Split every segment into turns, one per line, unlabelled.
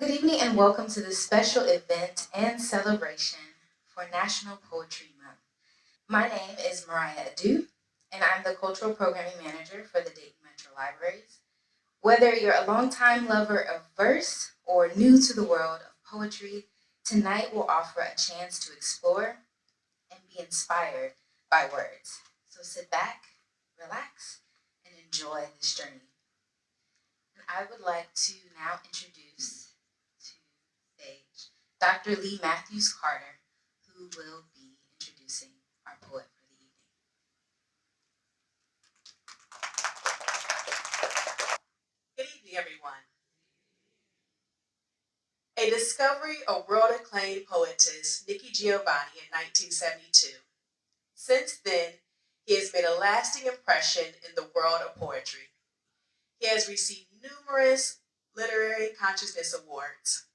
Good evening and welcome to this special event and celebration for National Poetry Month. My name is Mariah Adu, and I'm the Cultural Programming Manager for the Dayton Metro Libraries. Whether you're a longtime lover of verse or new to the world of poetry, tonight will offer a chance to explore and be inspired by words. So sit back, relax, and enjoy this journey. And I would like to now introduce to the stage Dr. Lee Matthews Carter, who will be introducing our poet for the evening.
Good evening, everyone. A discovery of world-acclaimed poetess Nikki Giovanni in 1972. Since then, he has made a lasting impression in the world of poetry. He has received numerous literary consciousness awards.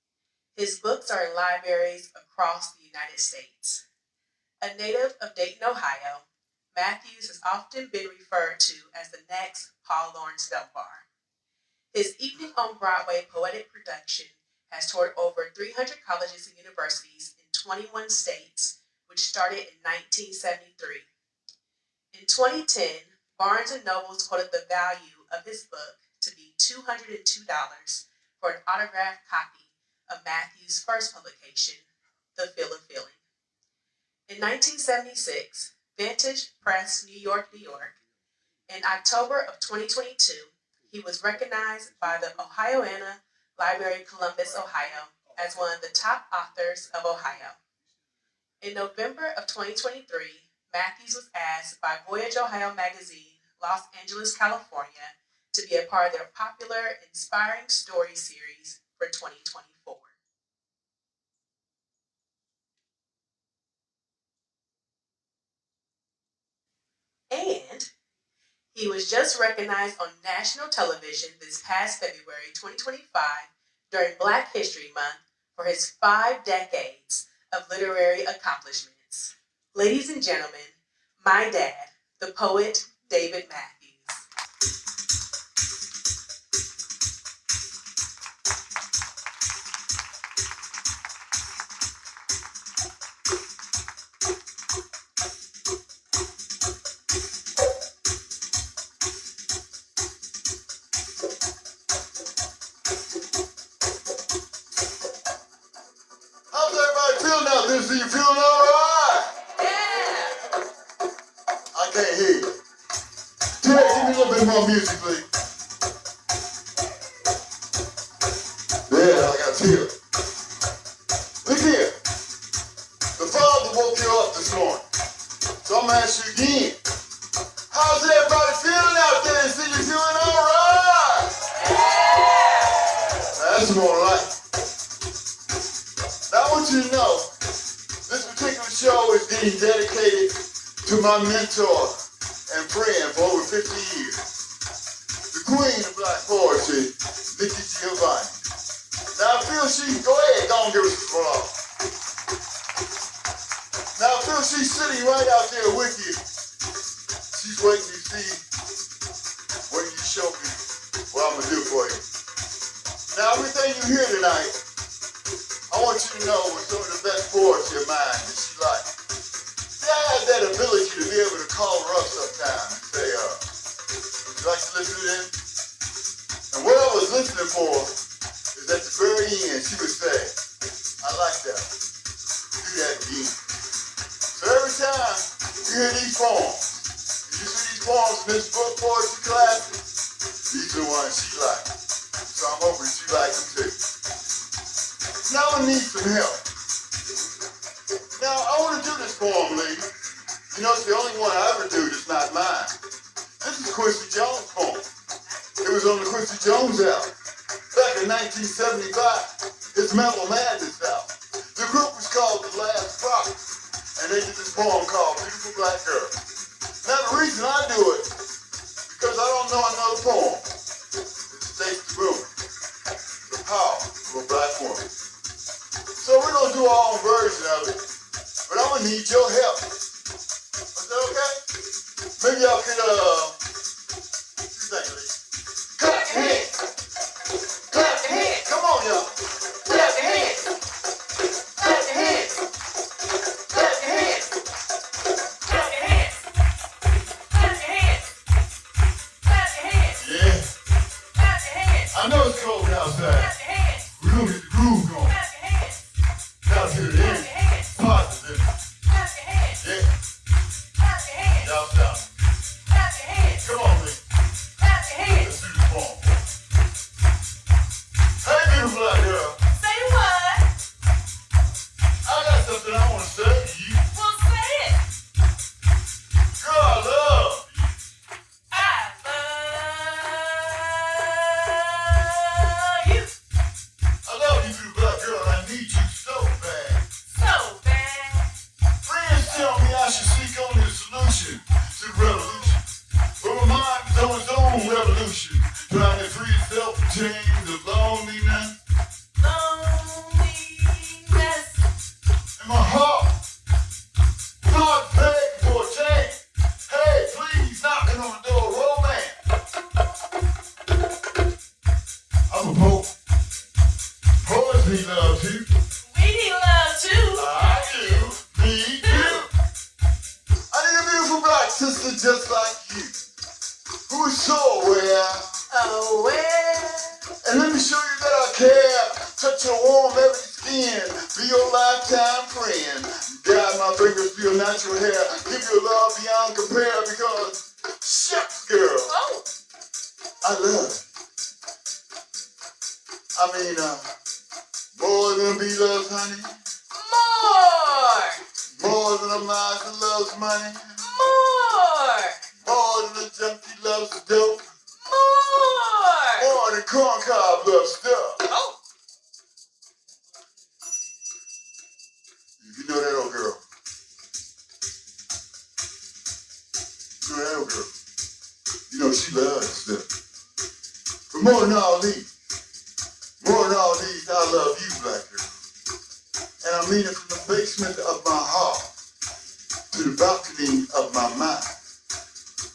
His books are in libraries across the United States. A native of Dayton, Ohio, Matthews has often been referred to as the next Paul Laurence Dunbar. His Evening on Broadway poetic production has toured over 300 colleges and universities in 21 states, which started in 1973. In 2010, Barnes & Noble's quoted the value of his book to be $202 for an autographed copy of Matthews' first publication, The Feel of Feeling. In 1976, Vintage Press, New York, New York. In October of 2022, he was recognized by the Ohioana Library, Columbus, Ohio, as one of the top authors of Ohio. In November of 2023, Matthews was asked by Voyage Ohio magazine, Los Angeles, California, to be a part of their popular Inspiring Story series for 2024. And he was just recognized on national television this past February 2025 during Black History Month for his 5 decades of literary accomplishments. Ladies and gentlemen, my dad, the poet David Matthews.
How's everybody feeling out there? So you feeling all right?
Yeah!
I can't hear you. Ted, give me a little bit more music, please. Yeah, I got to feel it. Look here. The Father woke you up this morning. So I'm going to ask you again. How's everybody feeling out there? So you feeling all right? That's more like it. Now I want you to know, this particular show is getting dedicated to my mentor and friend for over 50 years, the queen of black poetry, Nikki Giovanni. Now I feel go ahead, go and give us a applause. Now I feel she's sitting right out there with you. She's waiting to see when you show me what I'm going to do for you. Now everything you hear tonight, I want you to know was some of the best poetry of mine that she liked. See, I had that ability to be able to call her up sometime and say, would you like to listen to this? And what I was listening for is at the very end, she would say, I like that. Do that again. So every time you hear these poems, and you see these poems in this book poetry class, these are the ones she liked. So I'm hoping she likes them too. Now I need some help. Now I want to do this poem, lady. You know, it's the only one I ever do that's not mine. This is Quincy Jones' poem. It was on the Quincy Jones album. Back in 1975, his Mental Madness album. The group was called The Last Prophet, and they did this poem called Beautiful Black Girl. Now the reason I do it, because I don't know another poem that states the rumor, the power of a black woman. So we're going to do our own version of it, but I'm going to need your help. Is that okay? Maybe y'all could, what you think, Lee? Clap your hands. Clap your hands. Come on, y'all.
need love too.
I do. Me too. I need a beautiful black sister just like you, who is so aware.
Aware.
And let me show you that I care. Touch your warm, ebony skin. Be your lifetime friend. Guide my fingers through your natural hair. Give you love beyond compare because, shucks, girl,
Oh.
I love it. I mean, more than a bee loves honey.
More.
More than a mouse that loves money.
More.
More than a junkie loves dope.
More.
More than corn cob loves stuff.
Oh.
You know that old girl. You know that old girl. You know she loves stuff. But more than all these, I love you, black girl. And I mean it from the basement of my heart to the balcony of my mind.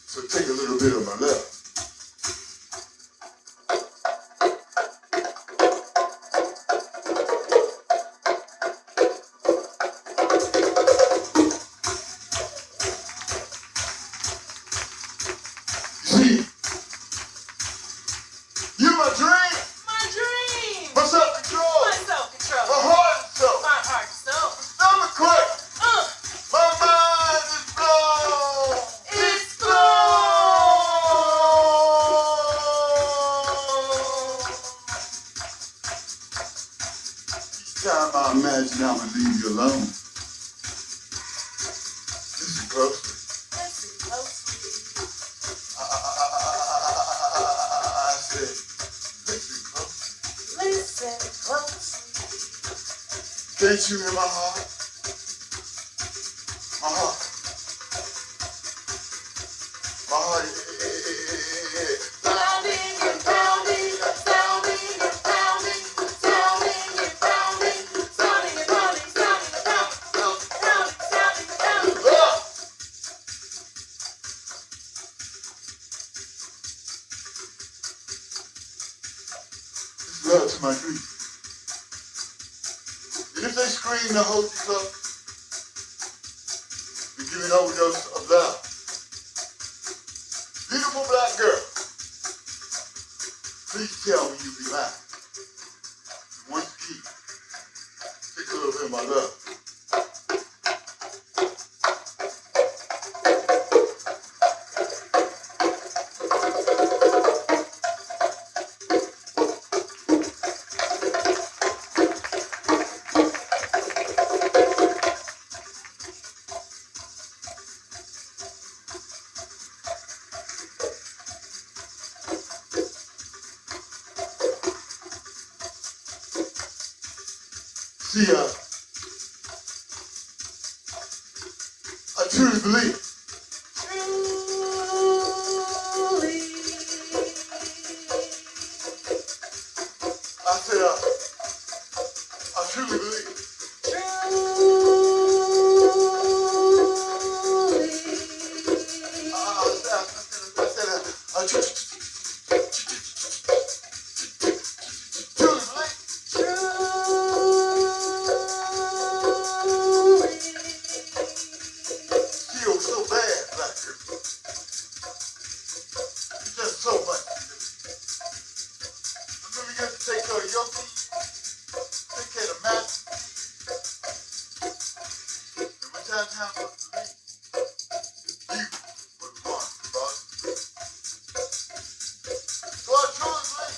So take a little bit of my love. You see, you're my dream,
My dream.
my self-control,
My self-control.
my heart and soul,
My heart and soul.
stomach quick,
Uh.
my mind is blown.
It's
Each time I imagine I would leave you alone. Listen closely.
Listen closely.
I said, listen closely.
Listen closely.
Can't you hear my heart? My heart. My heart.
Pounding and pounding, sounding and pounding, sounding and pounding, sounding and pounding, sounding and pounding, sounding and pounding.
It's love to my dream. And if they scream to hold you close, we give you an overdose of love. Beautiful black girl, please tell me you be mine. Once again, take a little bit of my love. See, I truly believe
Truly.
I said, I truly believe I truly believe. Feel so bad, black girl. You've done so much. I'm really good to take care of your feet, take care of the mat. And when time comes to leave, you would want to boss. So I truly believe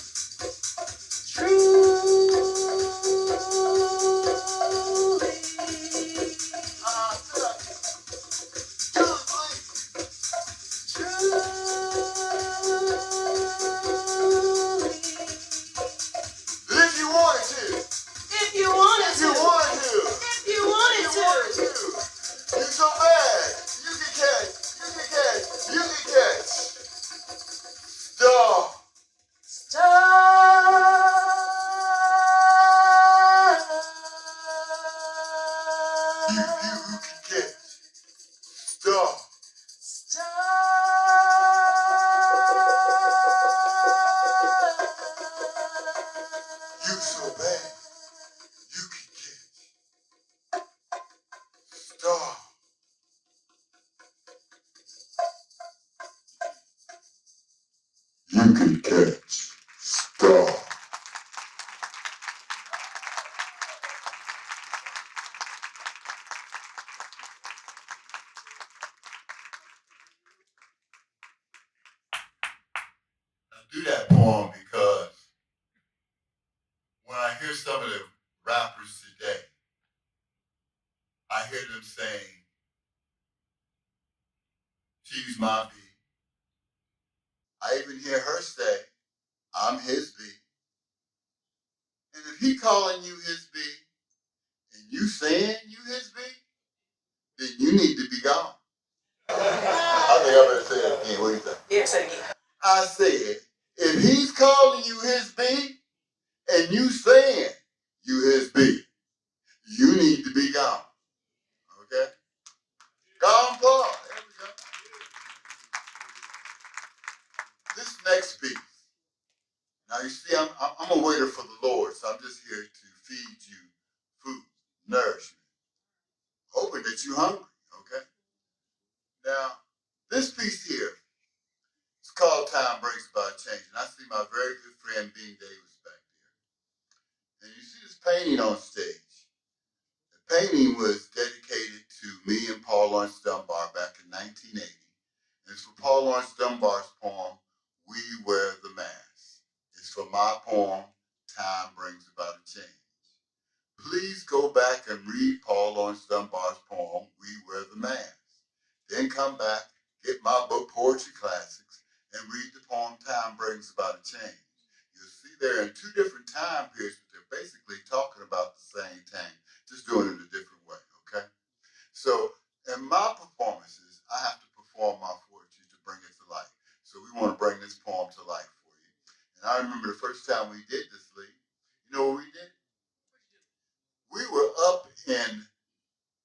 that if you wanted to,
If you wanted
if you
to.
wanted to,
If you wanted to.
you so bad, you can catch. Dog. You can catch. Dog. You so bad, you can catch. star. You can catch star. I do that poem because when I hear some of the rappers today, I hear them saying, she's my B. I even hear her say, I'm his B. And if he calling you his B, and you saying you his B, then you need to be gone. I think I better say that again. What do you think?
Yeah, say it again.
I said, if he's calling you his B, and you saying you his B, you need to be gone. Okay? Gone far. There we go. This next piece. Now you see, I'm a waiter for the Lord, so I'm just here to feed you food, nourishment, hoping that you're hungry. Okay? Now, this piece here, it's called Time Brings About Change. And I see my very good friend Bean Davis back there. And you see this painting on stage. The painting was dedicated to me and Paul Laurence Dunbar back in 1980. And it's for Paul Laurence Dunbar's poem, We Wear the Mask. It's for my poem, Time Brings About a Change. Please go back and read Paul Laurence Dunbar's poem, We Wear the Mask. Then come back, get my book, Poetry Classics, and read the poem Time Brings About a Change. You'll see they're in two different time periods, but they're basically talking about the same thing, just doing it a different way, okay? So in my performances, I have to perform my poetry to bring it to life. So we want to bring this poem to life for you. And I remember the first time we did this, Lee, you know what we did? We were up in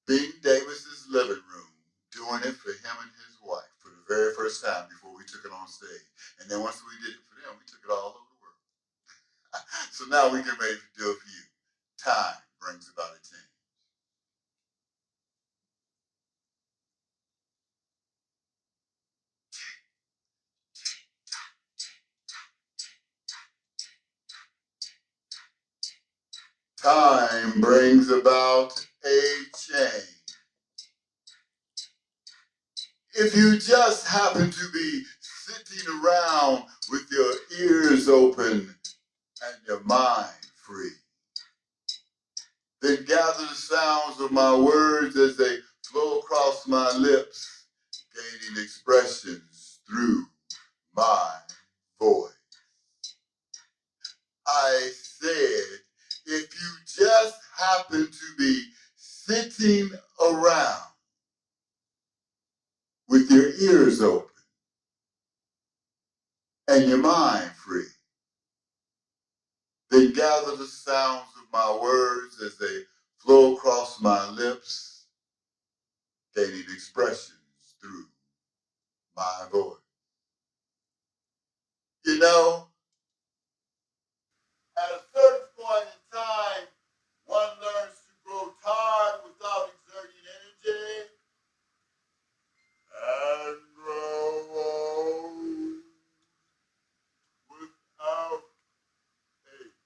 Bean Davis's living room doing it for him and his wife for the very first time before we took it on stage. And then once we did it for them, we took it all over the world. So now we get ready to do it for you. Time brings about a change. Time brings about a change. If you just happen to be sitting around with your ears open and your mind free, then gather the sounds of my words as they flow across my lips, gaining expressions through my voice. I said, if you just happen to be sitting around with your ears open and your mind free, then gather the sounds of my words as they flow across my lips, gaining expressions through my voice. You know, at a certain point in time, one learns to grow tired without exerting energy and grow old without age.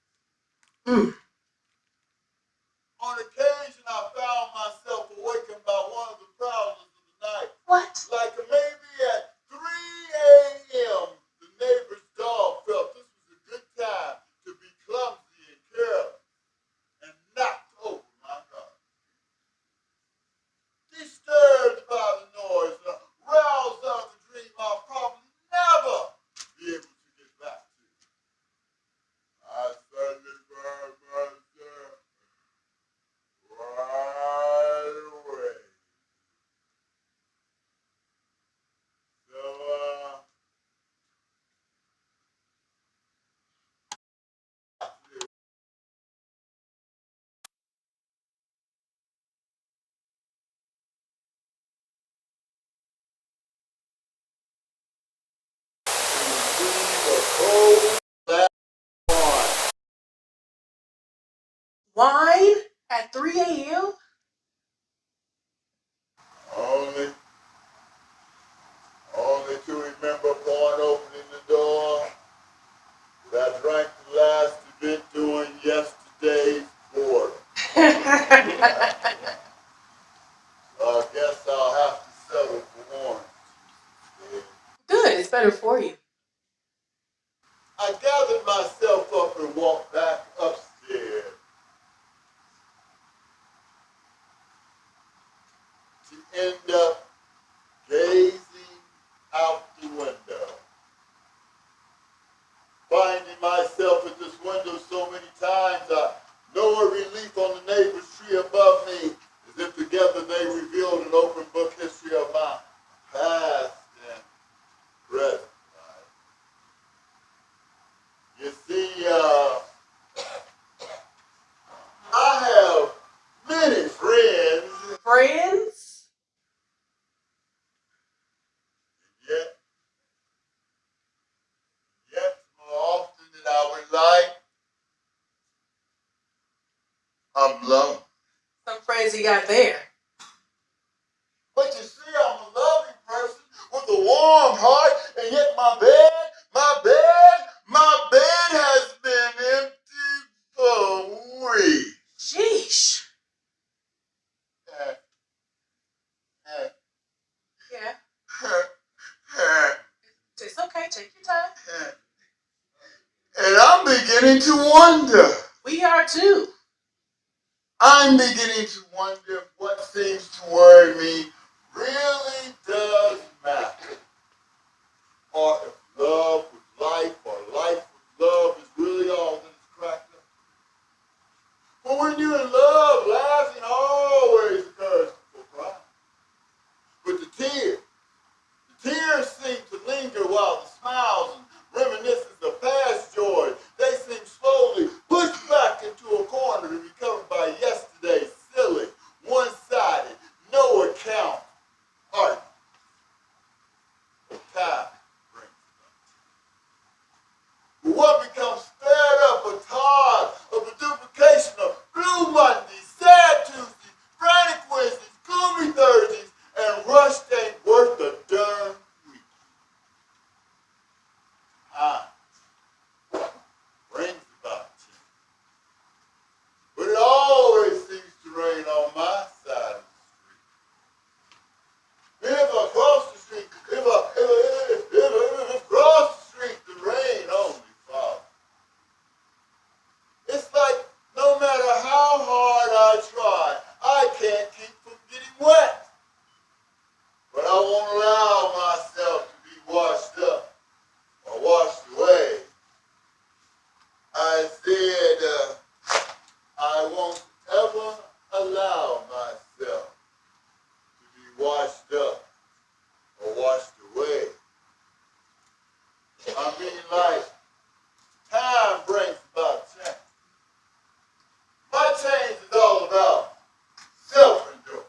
On occasion, I found myself awakened by one of the prowlers of the night.
What?
Like maybe at 3 a.m., the neighbor's dog felt this was a good time to be clumsy and careless and knocked over my car. Disturbed by the noise, roused out of the dream I'll probably never be able to get back to. I suddenly found myself wide awake. So,
Wine at 3 a.m.?
remember upon opening the door that I drank the last of it during yesterday's board. I guess I'll have to settle for warrants. Yeah.
Good, it's better for you.
I gathered myself up and walked back upstairs to end up gazing out the window, finding myself at this window so many times I know a relief on the neighbor's tree above me, as if together they revealed an open book history of my past and present life. You see, I have many friends,
Friends?
yet more often than I would like, I'm alone.
Some friends you got there.
But you see, I'm a loving person with a warm heart, and yet my bed has been empty for weeks.
Sheesh.
Uh, uh,
Yeah.
uh,
It's okay, take your time.
And I'm beginning to wonder.
We are too.
I'm beginning to wonder if what seems to worry me really does matter. Or if love with life or life with love is really all that is cracked up. But when you're in love, laughing always occurs before crying. But the tears seem to linger while the smiles and reminiscences of past joy, they seem slowly pushed back into a corner to be covered by yesterday's silly, one-sided, no account art. Time brings it. But one becomes fed up or tired of the duplication of blue Mondays, sad Tuesdays, frantic Wednesdays, gloomy Thursdays, and rushed ain't worth a darn week. Time brings about change. But it always seems to rain on my side of the street. If I cross the street, if across the street, the rain only falls. It's like no matter how hard I try, I can't keep from getting wet. But I won't allow myself to be washed up or washed away. I said, I won't ever allow myself to be washed up or washed away. I mean, like, time brings about change. My change is all about self-endurance.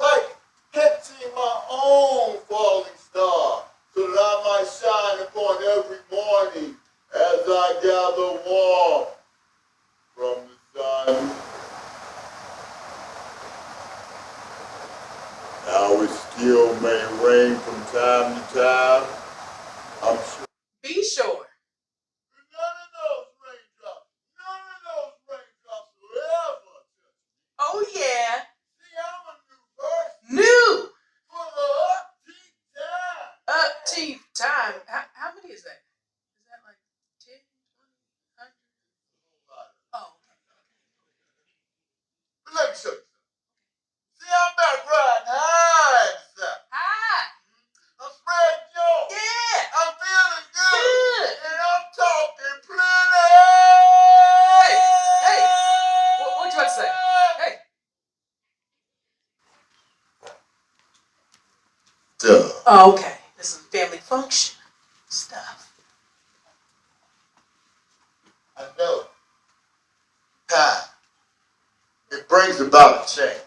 Like catching my own falling star so that I might shine upon every morning as I gather warmth from the sun. Now it still may rain from time to time, I'm sure.
Be sure.
None of those raindrops will ever touch me.
Oh yeah.
See, I'm a new person.
New.
Full of upbeat time.
Upteeth time. How many is that? Is that like 10, 20, 100? Oh, okay.
But let me show you something. See, I'm back riding high in the south.
Hi.
I'm spreading joy.
Yeah.
I'm feeling good.
Good.
And I'm talking plenty.
Hey. What you about to say? Hey.
Duh.
Oh, okay. This is family function stuff.
I know. Time. It brings about a change.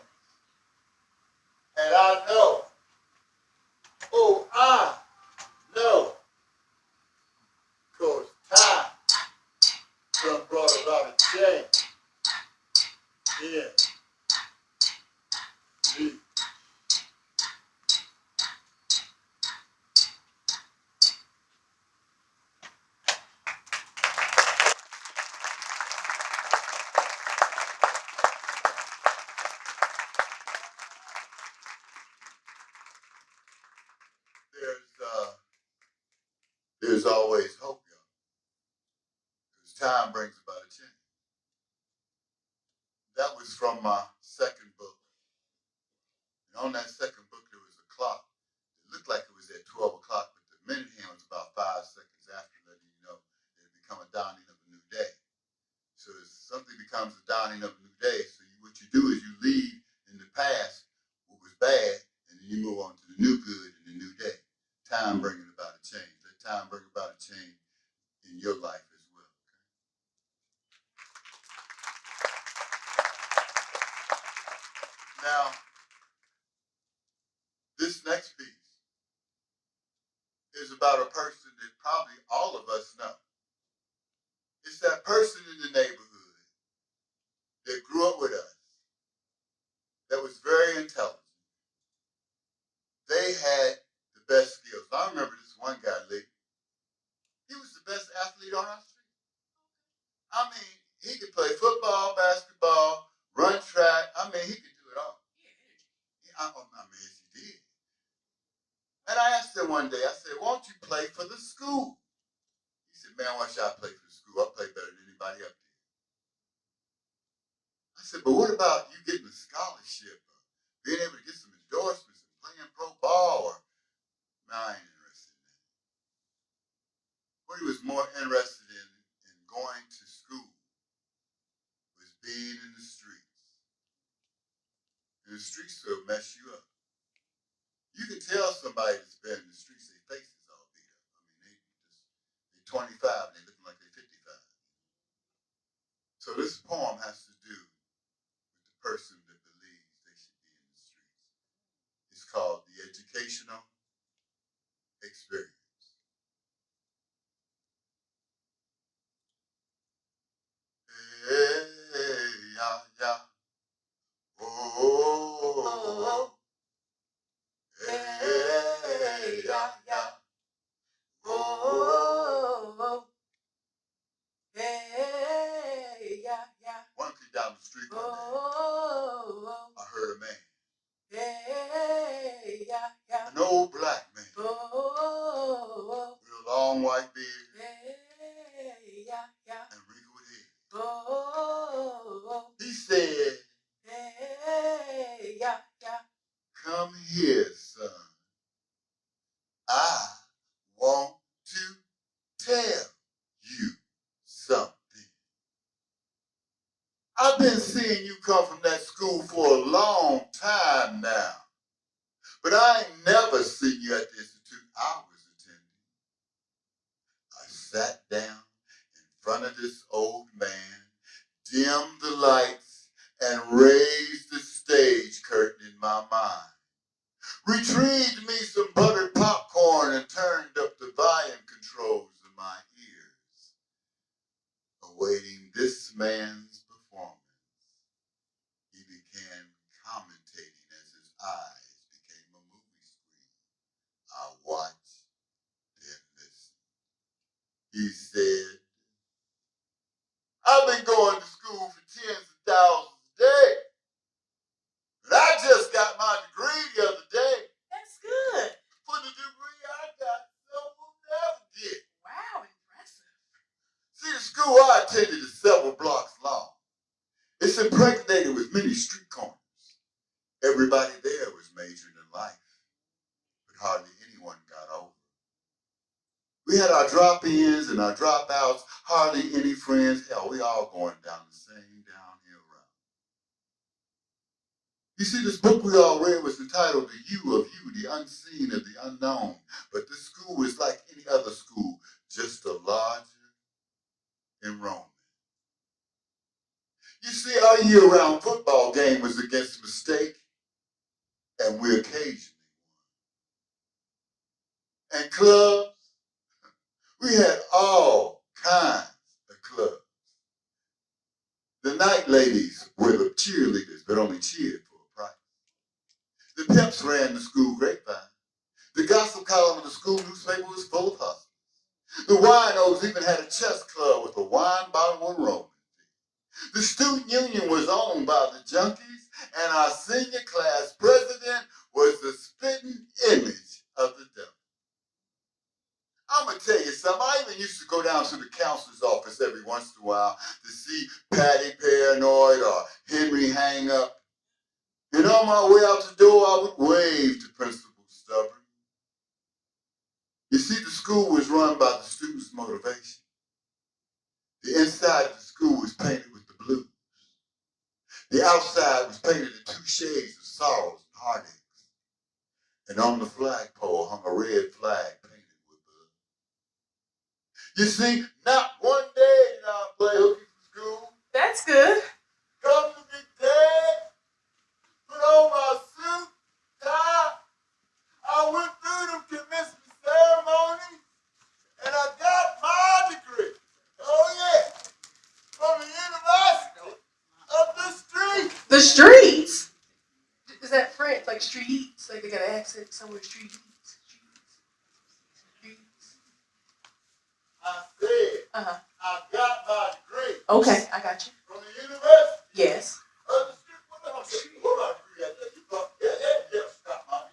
And I know. Oh, I know. Because time done brought about a change. Yeah. Me. there's always hope, y'all. Because time brings about a change. That was from my second book. And on that second book, there was a clock. It looked like it was at 12 o'clock, but the minute hand was about 5 seconds after, letting you know it had become a dawning of a new day. So if something becomes a dawning of a new day, so what you do is you leave in the past what was bad, and then you move on to the new good and the new day. Time bringing about a change. Let time bring about a change in your life as well. Okay? Now, this next piece is about a person that probably all of us know. It's that person in the neighborhood that grew up with us, that was very intelligent. They had the best skills. I remember this one guy, Lee. He was the best athlete on our street. I mean, he could play football, basketball, run track. I mean, he could do it all. I mean, yes, he did. And I asked him one day, I said, won't you play for the school? He said, man, why should I play for the school? I play better than anybody up there. I said, but what about you getting a scholarship or being able to get some endorsements and playing pro ball? Or, no, I ain't interested in that. What he was more interested in going to school was being in the streets. And the streets will mess you up. You can tell somebody that's been in the streets, their face is all beat up. I mean, they're 25 and they're looking like they're 55. So this poem has to do with the person that believes they should be in the streets. It's called The Educational Experience. Hey, yeah, yeah. Oh, hey, yeah, yeah. Oh, hey, yeah, yeah. One kid down the street one day, I heard a man. Hey, yeah, yeah. An old black man. With a long white beard. Hey, yeah, yeah. And wrinkled head. He said, hey, yeah, yeah. Come here, son. I want to tell you something. I've been seeing you come from that school for a long time now. But I ain't never seen you at the institute I was attending. I sat down in front of this old man, dimmed the lights, and raised the stage curtain in my mind. Retrieved me some buttered popcorn and turned up the volume controls in my ears, awaiting this man's performance. He began commentating as his eyes became a movie screen. I watched, then listened. He said, I've been going to school for tens of thousands a day, but I just got my degree the other day. That's good. For the degree I got, someone will never get. Wow, impressive. See, the school I attended is several blocks long. It's impregnated with many street corners. Everybody there was majoring in life, but hardly anyone got over. We had our drop-ins and our dropouts, hardly any friends. Hell, we all going down the same downhill route. You see, this book we all read was entitled The You of You, the Unseen of the Unknown. But this school is like any other school, just a larger enrollment. You see, our year-round football game was against mistake, and we occasionally won. And clubs, we had all kinds of clubs. The night ladies were the cheerleaders, but only cheered for a price. The pimps ran the school grapevine. The gossip column of the school newspaper was full of hustlers. The winos even had a chess club with a wine bottle enrollment fee. The student union was owned by the junkies, and our senior class president was the spitting image of the devil. I'm going to tell you something. go down to the counselor's office every once in a while to see Patty paranoid or Henry hang up. And on my way out the door, I would wave to Principal Stubborn. You see, the school was run by the students' motivation. The inside of the school was painted with the blues. The outside was painted in 2 shades of sorrows and heartaches. And on the flagpole hung a red flag painted with blood. You see, not one day did I play hooky from school.
That's good.
Come to me, Dad. Put on my suit, tie. I went through them commencement ceremonies, and I got my degree. Oh yeah, from the University of the Street.
The streets. Is that French? Like streets? Like they got an accent somewhere? Streets.
I said,
Uh-huh.
I got my degree
Okay, I got you.
from the University
Yes.
of the Street. What my degree at? Yeah, stop, mommy.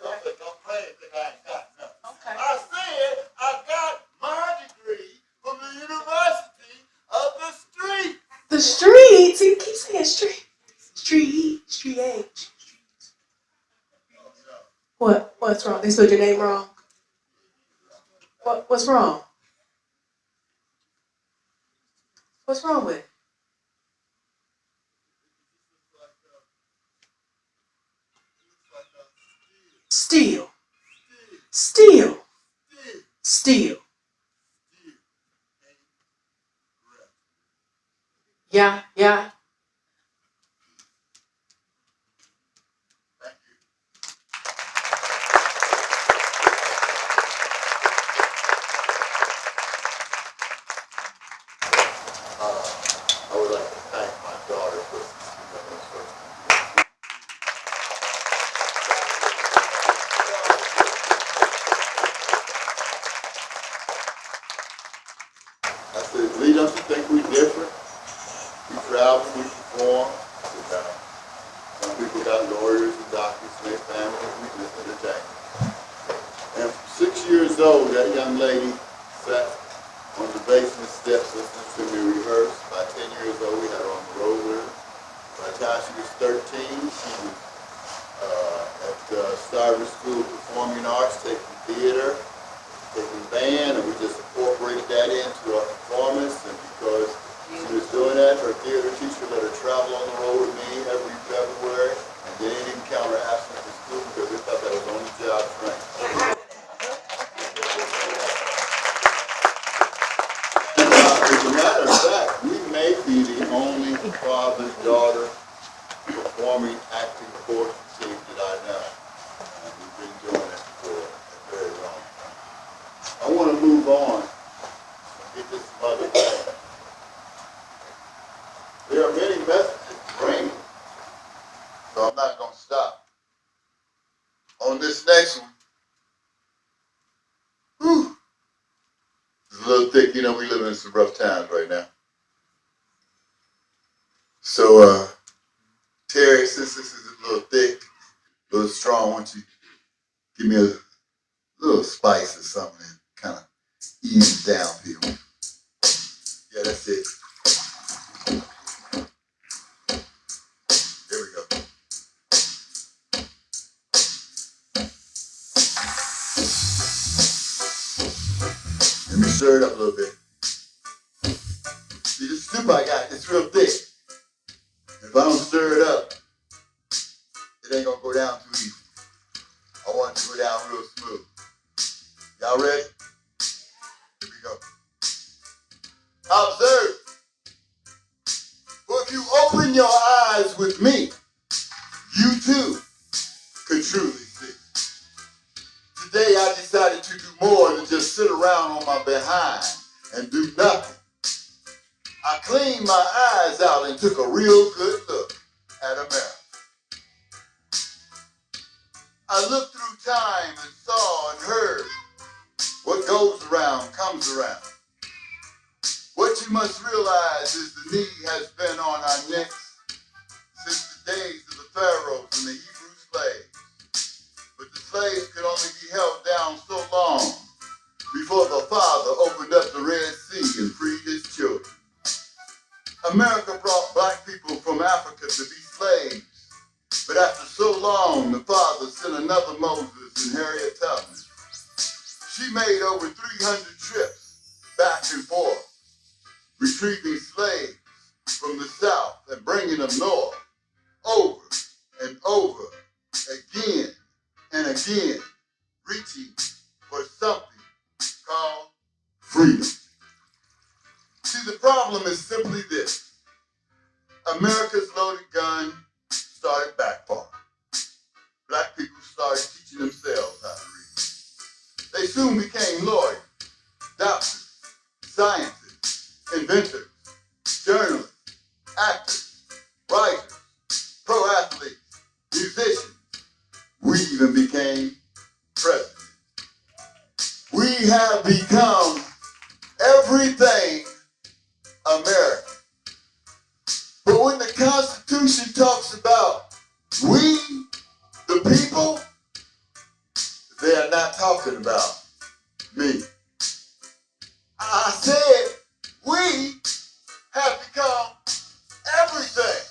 Don't play it that I ain't got nothing.
Okay.
I said I got my degree from the University of the Street.
The streets. He keeps saying street. Street age. What? What's wrong? They spelled your name wrong. What's wrong? What's wrong with it? Steel. Yeah.
Thank you. I would like to thank my daughter for I said, Lee, don't you think we different? We travel, we perform. Some people got lawyers and doctors and their families, we just entertain. And from 6 years old, that young lady sat on the basement steps listening to me rehearse. By 10 years old, we had her on the road with her. By the time she was 13, she was at Starving School of Performing Arts, taking theater, taking band, and we just incorporated that into our performance. And because she was doing that, her theater teacher let her travel on the road with me every February, and they didn't even count her absence from school because they thought that was on the job training. As a matter of fact, we may be the only father-daughter performing acting course team that I know. And we've been doing it for a very long time. I want to move on and get this other thing. There are many messages to bring, so I'm not going to stop. On this next one, whew, it's a little thick. You know, we live in some rough times right now. So, Terry, since this is a little thick, a little strong, why don't you give me a little spice or something and kind of ease it down for you. Yeah, that's it. There we go. Let me stir it up a little bit. See, this soup I got, it's real thick. If I don't stir it up, it ain't gonna go down too easy. I want it to go down real smooth. Y'all ready? Here we go. Observe. For if you open your eyes with me, you too could truly see. Today I decided to do more than just sit around on my behind and do nothing. I cleaned my eyes out and took a real good look at America. I looked through time and saw and heard what goes around comes around. What you must realize is the knee has been on our necks since the days of the pharaohs and the Hebrew slaves. But the slaves could only be held down so long before the Father opened up the Red But after so long, the Father sent another Moses and Harriet Tubman. She made over 300 trips back and forth, retrieving slaves from the South and bringing them north, over and over, again and again, reaching for something called freedom. See, the problem is simply this. America's loaded gun started backfiring. Black people started teaching themselves how to read. They soon became lawyers, doctors, scientists, inventors, journalists, actors, writers, pro athletes, musicians. We even became presidents. We have become everything American. But when the Constitution talks about we, the people, they are not talking about me. I said we have become everything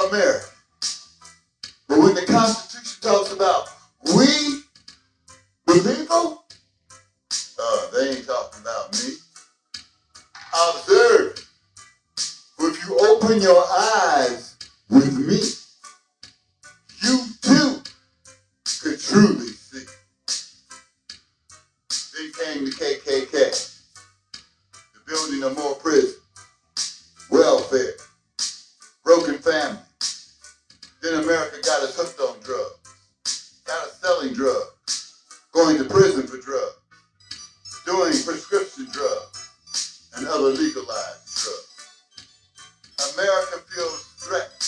American. But when the Constitution talks about we, the people, they ain't talking about me. Observe it. If you open your eyes with me, you too could truly see. Then came the KKK, the building of more prisons, welfare, broken families. Then America got us hooked on drugs, got us selling drugs, going to prison for drugs, doing prescription drugs, and other legalized drugs. America feels threatened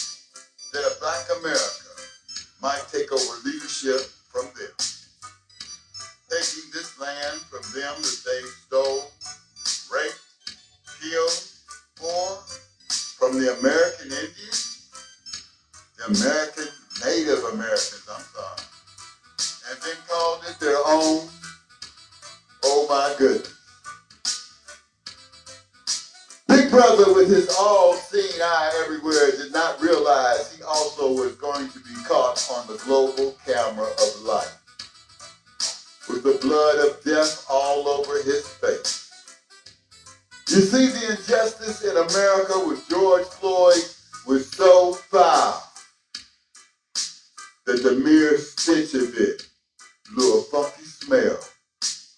that a black America might take over leadership from them, taking this land from them that they stole, raped, killed, or from the American Indians, the American Native Americans, and then called it their own. Oh my goodness. Big Brother, with his all-seeing eye everywhere, did not realize he also was going to be caught on the global camera of life, with the blood of death all over his face. You see, the injustice in America with George Floyd was so foul that the mere stench of it blew a funky smell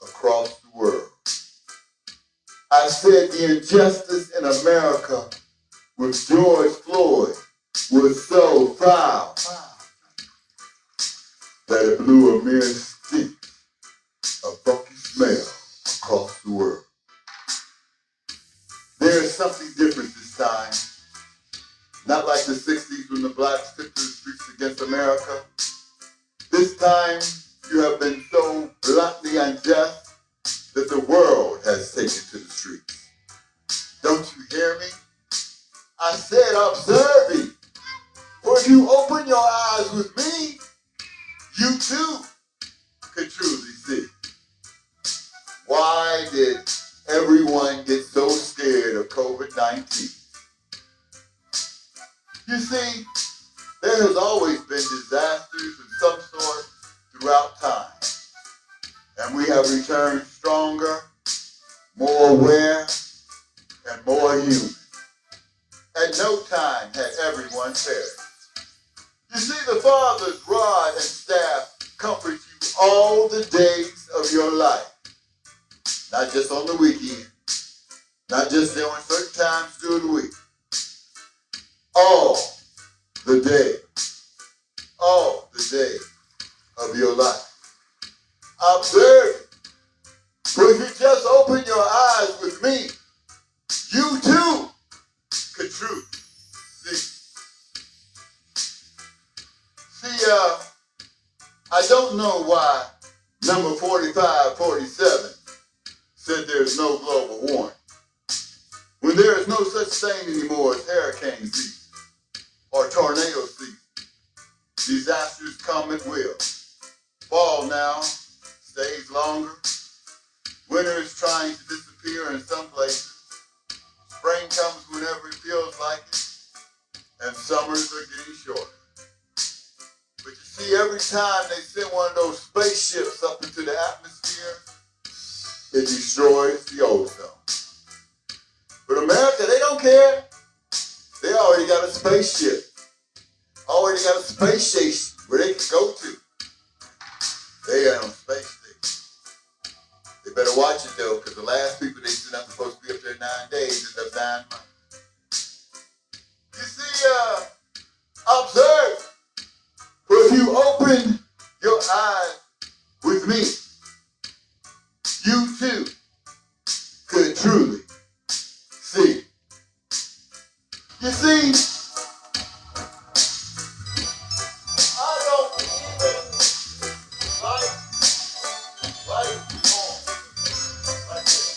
across the world. I said the injustice in America with George Floyd was so foul that it blew a mere stink, a funky smell across the world. There is something different this time. Not like the 60s when the blacks took to the streets against America. This time you have been so bluntly unjust that the world has taken to the streets. Don't you hear me? I said observing. For if you open your eyes with me, you too could truly see. Why did everyone get so scared of COVID-19? You see, there has always been disasters of some sort throughout time. And we have returned stronger, more aware, and more human. At no time had everyone perished. You see, the Father's rod and staff comfort you all the days of your life. Not just on the weekend, not just during certain times during the week. All the day of your life. Observe it. For if you just open your eyes with me, you too could truly see. See, I don't know why number 4547 said there's no global warming, when there is no such thing anymore as hurricane season or tornado season. Disasters come at will. Fall now stays longer. Winter is trying to disappear in some places. Spring comes whenever it feels like it. And summers are getting shorter. see, every time they send one of those spaceships up into the atmosphere, it destroys the ozone. But America, they don't care. They already got a spaceship. Already got a space station where they can go to. They ain't on space station. They better watch it though, because the last people they sent up supposed to be up there 9 days, ended up 9 months. You see, observe. For if you open your eyes with me, you too could truly see. You see, I don't even like on like this.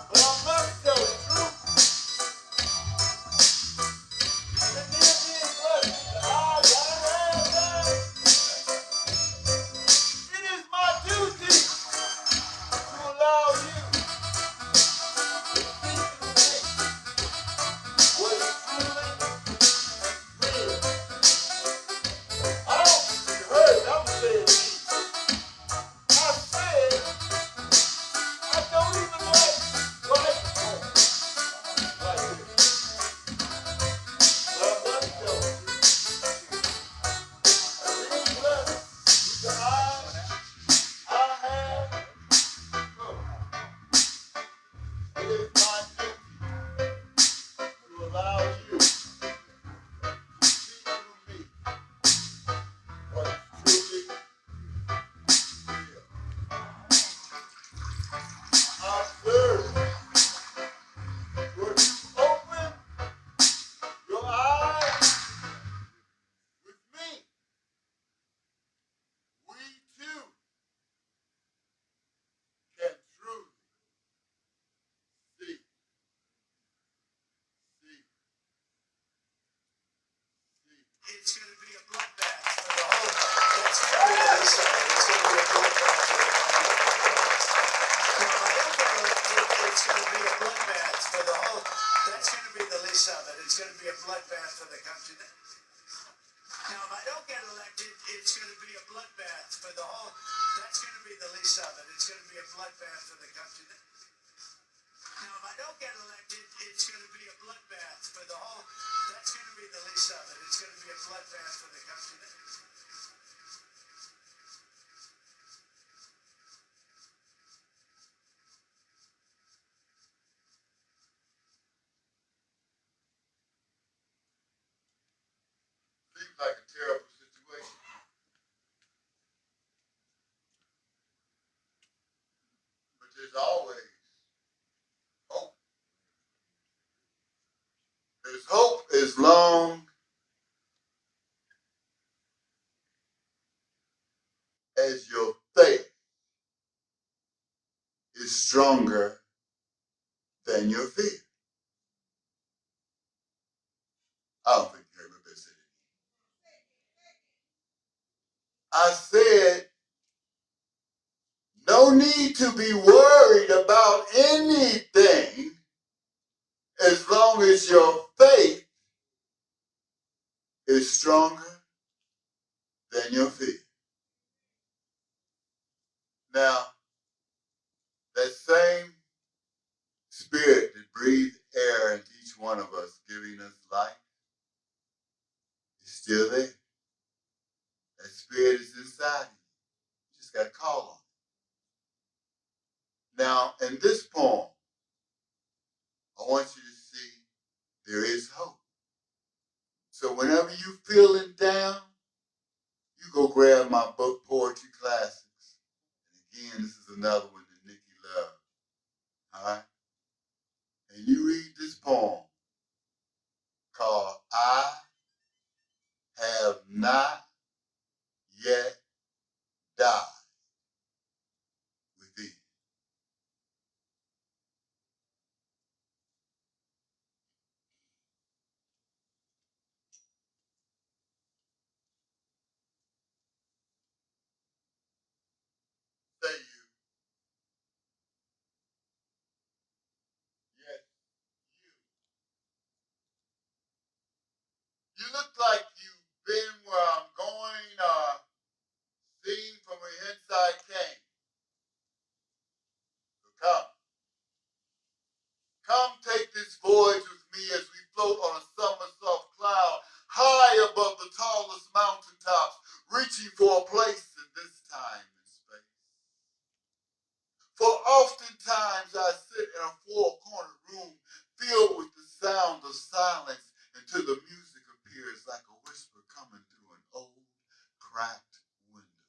But I must tell the truth. The near being blessed, the eyes I have, it is my duty to allow you to see through me what is truly real. I don't think you heard, I'm saying I said I don't even like on like this. But I must tell the truth. I really blessed with the eyes I have. It is my duty to allow you to see through me what is truly real. Observe. When you open your eyes with me, we too can truly see, see, see. It's going to be a bloodbath for the whole. That's going to be a Lisa. It's going to be a bloodbath for the It's going to be a bloodbath for the whole. That's going to be the least of it. It's going to be a bloodbath for the country. Now, if I don't get elected, it's going to be a bloodbath for the whole. That's going to be the least of it. It's going to be a bloodbath for the country. Now, if I don't get elected, it's going to be a bloodbath for the whole. That's going to be the least of it. It's going to be a bloodbath for the country. Seems like a terrible situation, but there's always hope. There's hope as long as your faith is stronger than your fear. I don't think you heard what they said. I said, no need to be worried about anything as long as your faith is stronger than your fear. Now, that same spirit that breathed air into each one of us, giving us life, is still there. That spirit is inside you. You just got to call on it. Now, in this poem, I want you to see there is hope. So whenever you're feeling down, you go grab my book, Poetry Classics. And again, this is another one that Nikki loved. All right? And you read this poem called I Have Not Yet Died Within. Say you, yes, you of silence until the music appears like a whisper coming through an old, cracked window.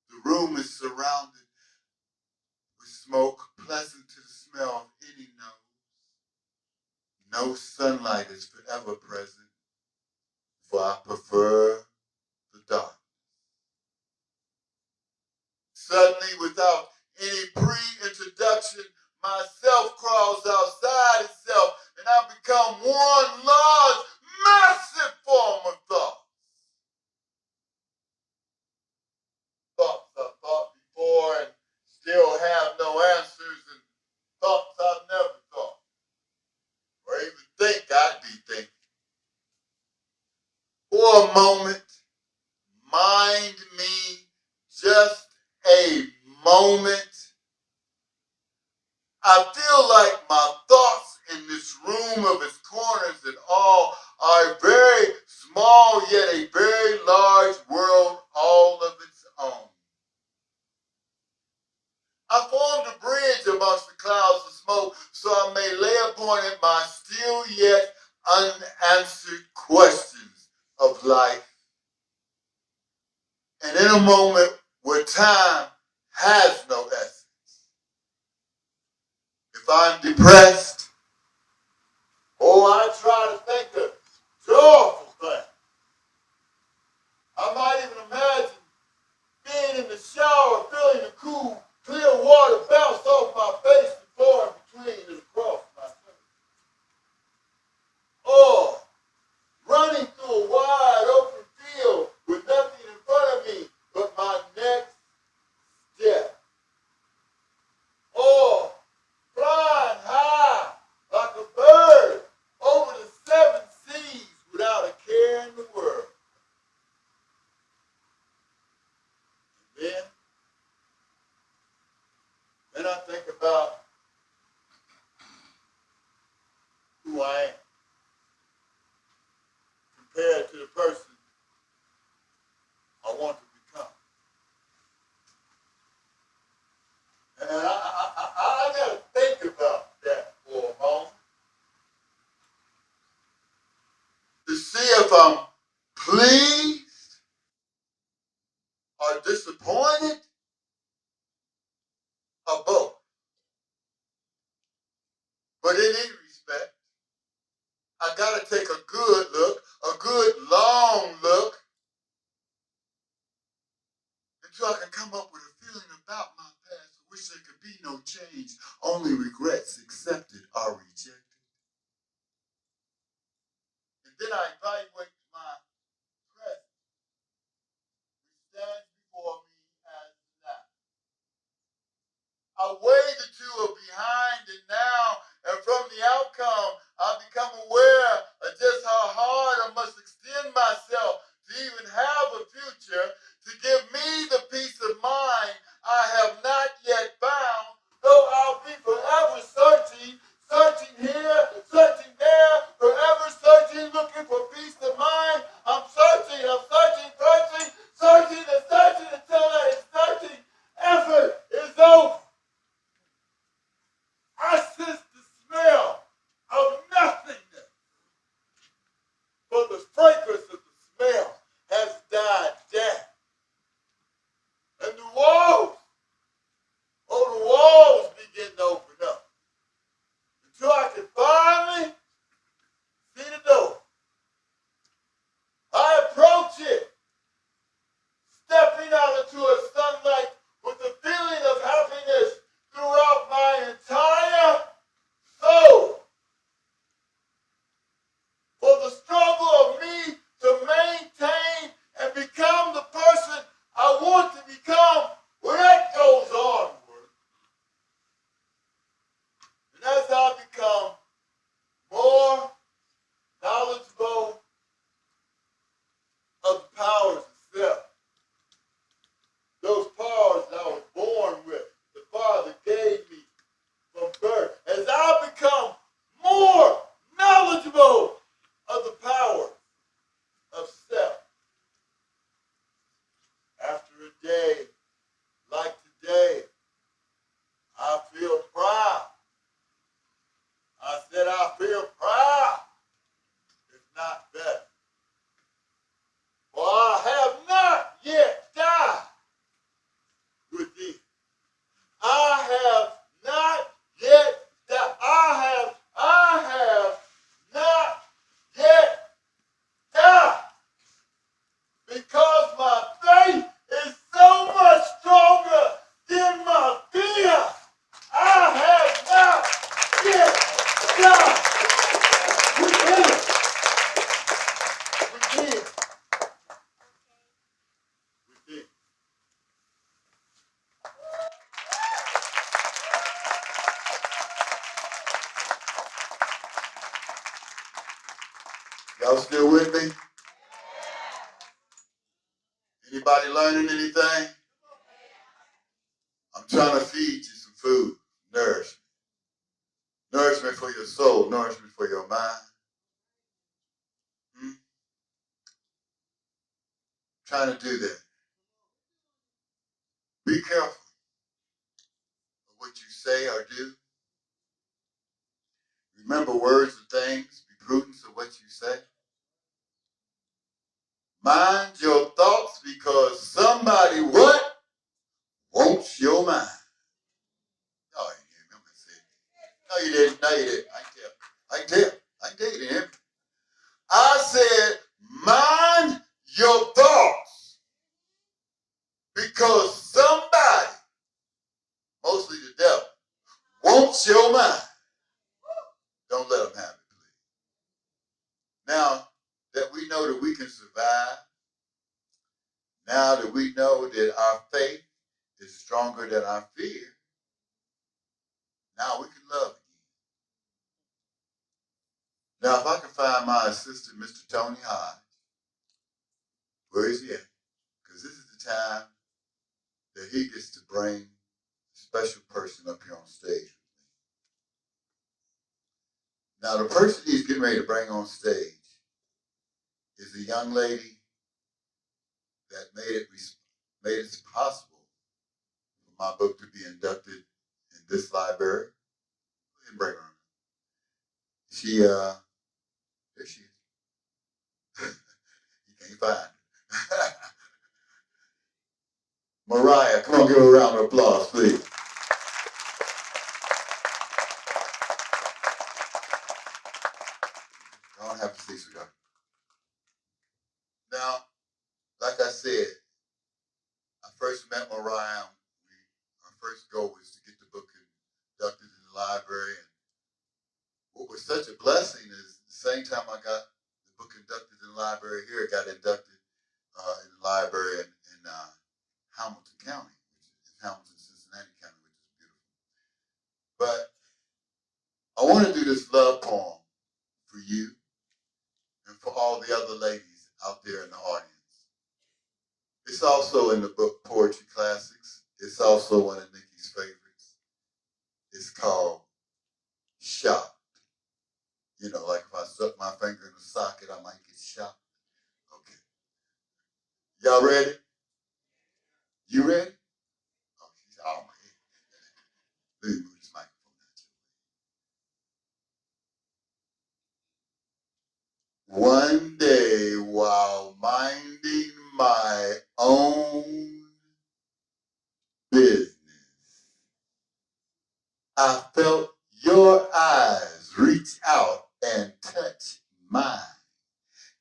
The room is surrounded with smoke, pleasant to the smell of any nose. No sunlight is forever present, for I prefer the dark. Suddenly, without any pre-introduction, myself crawls outside itself, and I become one large, massive form of thought. Thoughts I thought before and still have no answers, and thoughts I never thought, or even think I'd be thinking. For a moment, mind me just a moment. I feel like my thoughts in this room of its corners and all are a very small yet a very large world all of its own. I formed a bridge amongst the clouds of smoke so I may lay upon it my still yet unanswered questions of life. And in a moment where time has no essence, if I'm depressed, I try to think of joyful things. I might even imagine being in the shower, feeling the cool, clear water bounce off my face and flowing between and across my face. Or running through a wide open field with nothing in front of me but my next step. Or flying high like a bird over the 7 seas without a care in the world. And then I think about who I am compared to the person I want to become. And I got to think about that for a moment to see if I'm pleased or disappointed or both. But in any respect, I got to take a good look, a good long look, until I can come up with a feeling about my past for which there could be no change, only regrets accepted or rejected. And then I evaluate my present, which stands before me as now. I weigh the two of behind and now, and from the that I feel proud, if not better. For I have not yet died with thee. I have not yet died. I have not yet died. Because my faith is so much stronger than my fear. I have not yet died. We did it. We did. We did. Y'all still with me? Anybody learning anything? I'm trying to feed you some food, nourishment. Nourishment for your soul, nourishment for your mind. Trying to do that. Be careful of what you say or do. Remember words and things. Be prudent of what you say. Mind your thoughts because somebody what? Wants your mind. Oh, you didn't hear me. No, you didn't. No, you didn't. I can tell. I can tell you didn't hear me. I said, mind your thoughts because somebody, mostly the devil, wants your mind. Don't let them have it, please. Now that we know that we can survive, now that we know that our faith is stronger than our fear, now we can love again. Now, if I can find my assistant, Mr. Tony Hodge, where is he at? Because this is the time that he gets to bring a special person up here on stage. Now, the person he's getting ready to bring on stage is a young lady that made it possible for my book to be inducted in this library. Go ahead and bring her on. There she is. You can't find her. Mariah, come on, give her a round of applause, please. I don't have to see sweetheart. Now, like I said, I first met Mariah. Our first goal was to get the book inducted in the library. And what was such a blessing is the same time I got the book inducted in the library here, it got inducted in the library in Hamilton County, which is Hamilton, Cincinnati County, which is beautiful. But I want to do this love poem for you and for all the other ladies out there in the audience. It's also in the book Poetry Classics. It's also one of Nikki's favorites. It's called Shocked. You know, like if I stuck my finger in a socket, I might get shocked. Okay. Y'all ready? You ready? Oh, she's all my head. Let me move this microphone down. One day, while minding my own business, I felt your eyes reach out and touch mine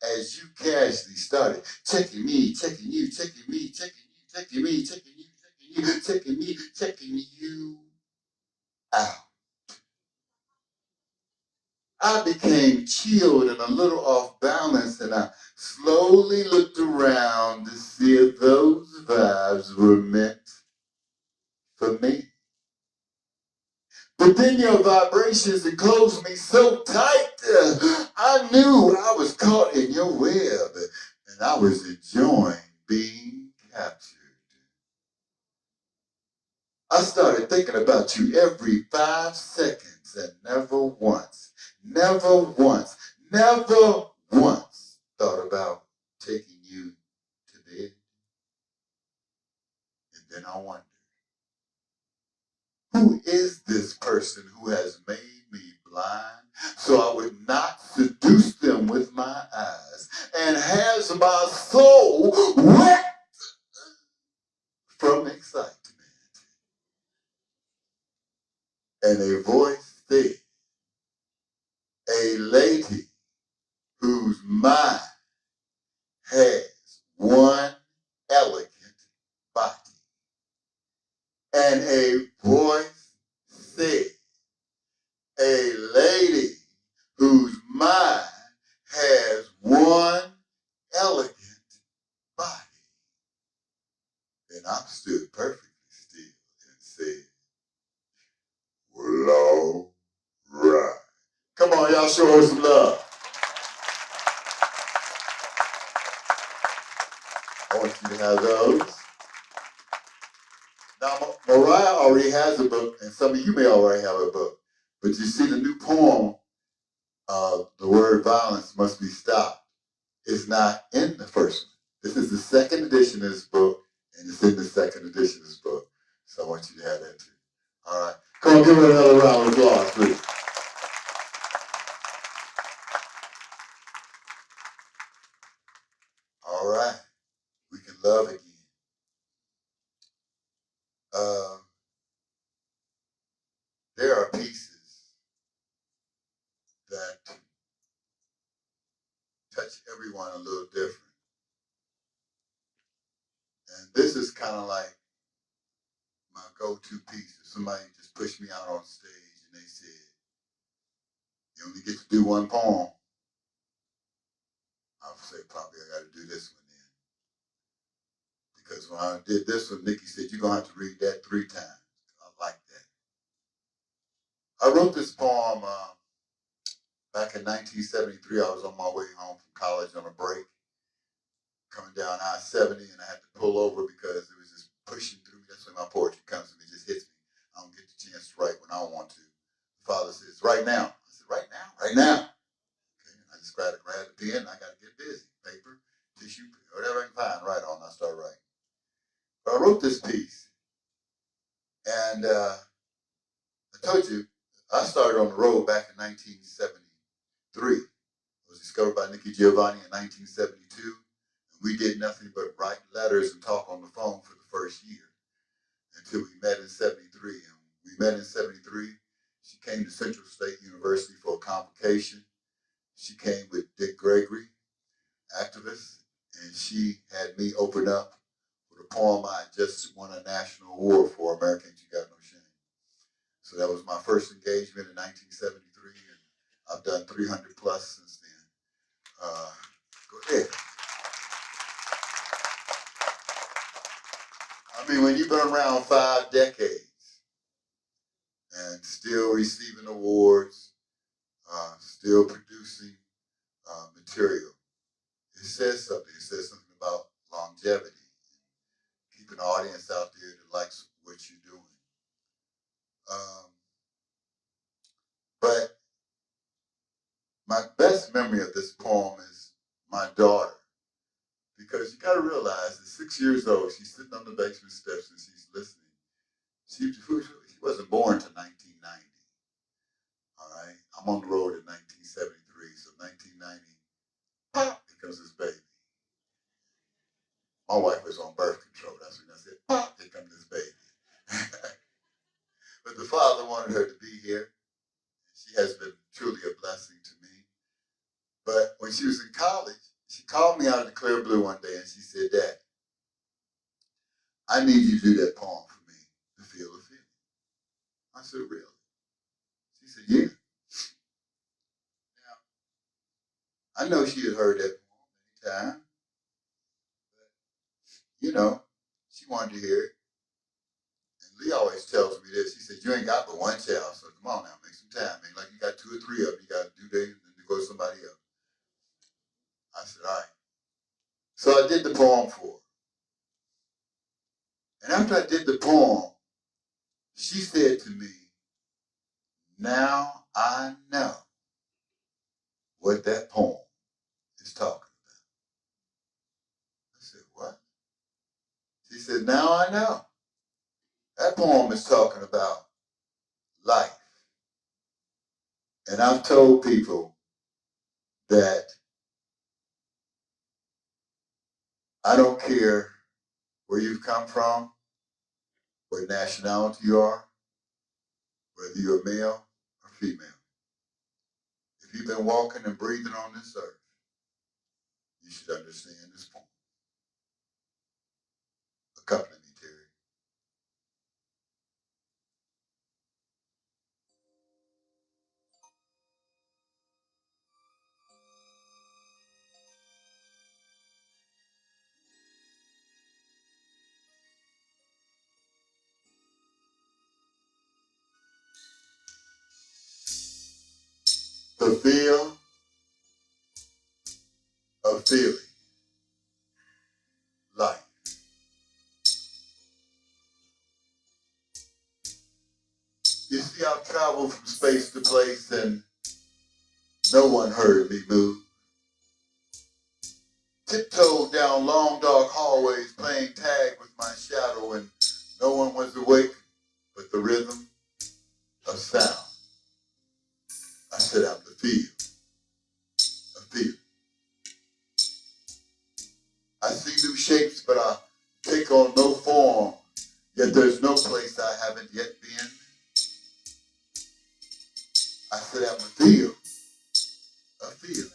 as you casually started checking me, checking you, checking me, checking you, checking me, checking you, checking you, checking me, checking you out. I became chilled and a little off balance, and I slowly looked around to see if those vibes were meant for me. But then your vibrations enclosed me so tight, I knew I was caught in your web, and I was enjoying being captured. I started thinking about you every 5 seconds, and never once thought about taking you to bed. And then I wondered, who is this person who has made me blind so I would not seduce them with my eyes, and has my soul wet from excitement. And a voice said, a lady whose mind has one elegant body. And a voice said, a lady whose mind has one elegant body. And I stood perfectly still and said, well, all right. Come on, y'all, show her some love. I want you to have those. Now, Mariah already has a book, and some of you may already have a book. But you see the new poem, The Word Violence Must Be Stopped, is not in the first one. This is the second edition of this book, and it's in the second edition of this book. So I want you to have that too. All right. Come on, give her another round of applause, please. All right. We can love again. There are pieces that touch everyone a little different. And this is kind of like my go-to piece. If somebody just pushed me out on stage and they said, you only get to do one poem, I would say probably I got to do this one then. Because when I did this one, Nikki said, you're going to have to read that 3 times. I like that. I wrote this poem back in 1973. I was on my way home from college on a break, coming down I-70, and I had to pull over because it was just pushing through me. That's when my poetry comes to me, it just hits me. I don't get the chance to write when I want to. The father says, right now. I said, right now? Right now. Okay. And I just grabbed the pen, and I got to get busy. Paper, tissue, whatever I can find, write on. I start writing. But I wrote this piece, and I told you, I started on the road back in 1973. It was discovered by Nikki Giovanni in 1972. And we did nothing but write letters and talk on the phone for the first year until we met in 73. And we met in 73. She came to Central State University for a convocation. She came with Dick Gregory, activist, and she had me open up with a poem I had just won a national award for, Americans You Got No Shame. So that was my first engagement in 1973, and I've done 300 plus since then. Go ahead. I mean, when you've been around 5 decades and still receiving awards, still producing material, it says something. It says something about longevity, keeping an audience out there that likes what you're doing. But my best memory of this poem is my daughter. Because you got to realize at 6 years old, she's sitting on the basement steps and she's listening. She wasn't born to 1990. All right, I'm on the road in 1973, so 1990, pop, here comes this baby. My wife was on birth control. That's when I said, pop, here comes this baby. But the father wanted her to be here. She has been truly a blessing to me. But when she was in college, she called me out of the clear blue one day and she said, Dad, I need you to do that poem for me, to feel the feeling. I said, really? She said, yeah. Now, I know she had heard that poem many times, but, you know, she wanted to hear it. And Lee always tells me this. He said, you ain't got but one child, so come on now, make some time. Man. Like you got 2 or 3 of them, you got to do that and then go to somebody else. I said, all right. So I did the poem for her. And after I did the poem, she said to me, now I know what that poem is talking about. I said, what? She said, now I know. That poem is talking about life And I've told people that I don't care where you've come from, what nationality you are, whether you're male or female. If you've been walking and breathing on this earth, you should understand this point. Accompany me, Terry. The feel of feeling life. You see, I've traveled from space to place and no one heard me move. Tiptoed down long dark hallways playing tag with my shadow and no one was awake but the rhythm of sound. I said I'm the feel of feeling. I see new shapes but I take on no form, yet there's no place I haven't yet been. I said I'm the feel of feeling.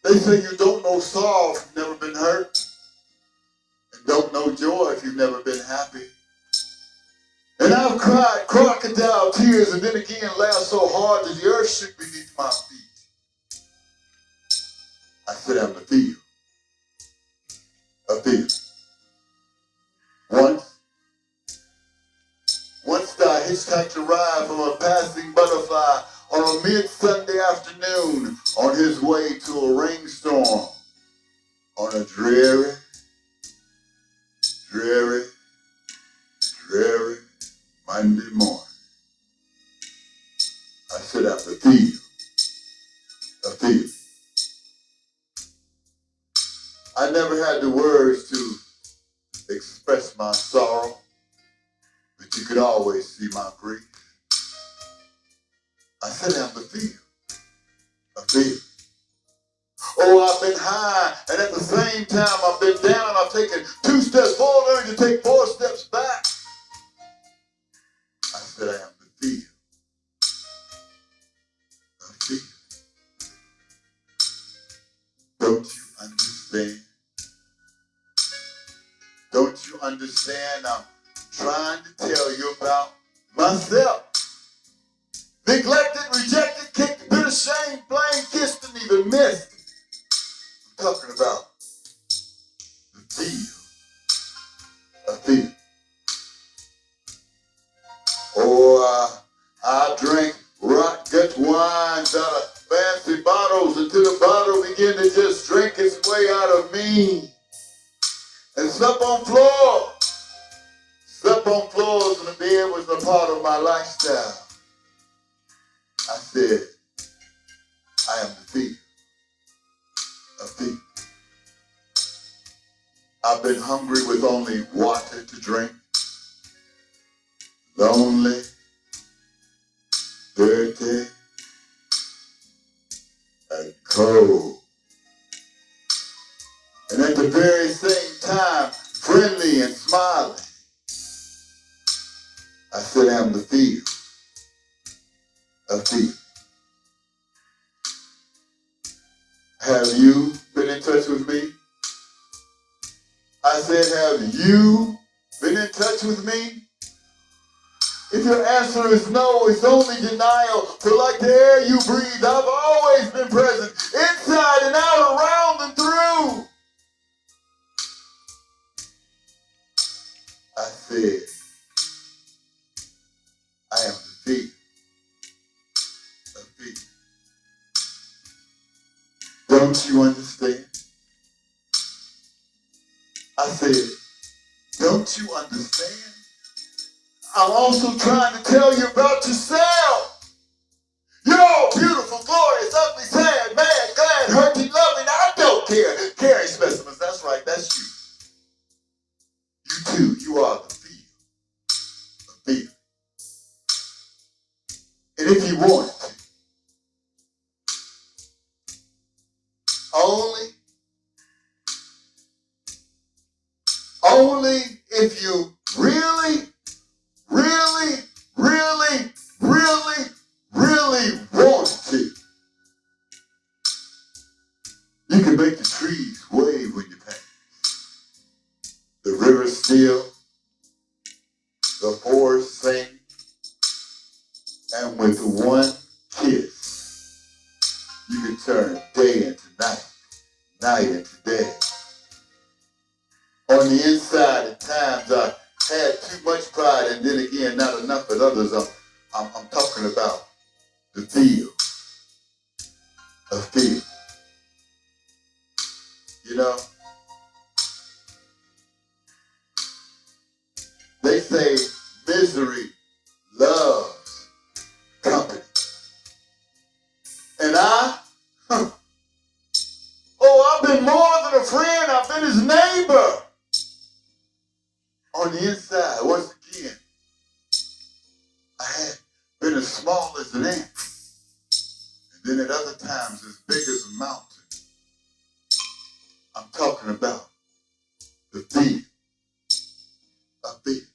They say you don't know sorrow if you've never been hurt, and don't know joy if you've never been happy. And I've cried crocodile tears and then again laughed so hard that the earth shook beneath my feet. I said I'm the feel of feeling. Once I hitchhiked a ride from a passing butterfly on a mid-Sunday afternoon on his way to a rainstorm on a dreary, dreary, dreary Monday morning. I said I'm the feel of feeling. I never had the words to express my sorrow, but you could always see my grief. I said I'm the feel of feeling. Oh, I've been high, and at the same time I've been down. I've taken 2 steps forward, learning to take 4 steps back. I said I am the feel of feeling. Don't you understand? Don't you understand? I'm trying to tell you about myself. Neglected, rejected, kicked, bitter, shamed, blamed, kissed, and even missed. I'm talking about the feel of feeling. Oh, I drank rot gut wines out of fancy bottles until the bottle began to just drink its way out of me. And slept on floors. Slept on floors when the bed was a part of my lifestyle. I said, I am the feel of feeling. I've been hungry with only water to drink. Lonely, dirty, and cold. And at the very same time, friendly and smiling. I said, I'm the feel of feeling. Have you been in touch with me? I said, have you been in touch with me? If your answer is no, it's only denial. For like the air you breathe, I've always been present, inside and out, around and through. I said, I am the feel of feeling. Don't you understand? I said, don't you understand? I'm also trying to tell you about yourself. You're all beautiful, glorious, ugly, sad, mad, glad, hurting, loving. I don't care. Caring specimens, that's right, that's you. You too, you are the feel of feeling. And if if you really, really, really, really, really want to, you can make the trees wave when you pass. The river still, the forest sing, and with one kiss, you can turn day into night, night into day. On the inside, at times, I had too much pride, and then again, not enough at others. I'm talking about the feel of feel. You know, they say misery loves company. And I've been more than a friend, I've been his neighbor. On the inside, once again, I had been as small as an ant. And then at other times, as big as a mountain. I'm talking about the feel of feel.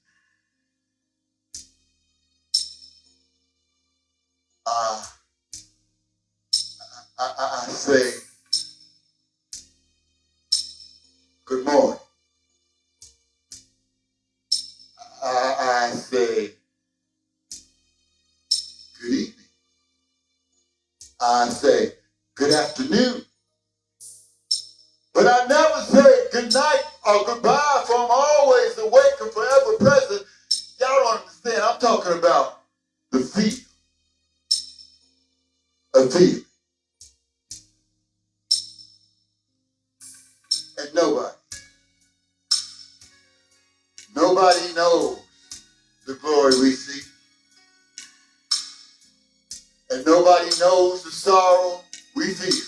I say, good morning. I say, good evening. I say, good afternoon. But I never say good night or goodbye, for I'm always awake and forever present. Y'all don't understand. I'm talking about the feel of feel. And nobody knows the glory we see. And nobody knows the sorrow we feel.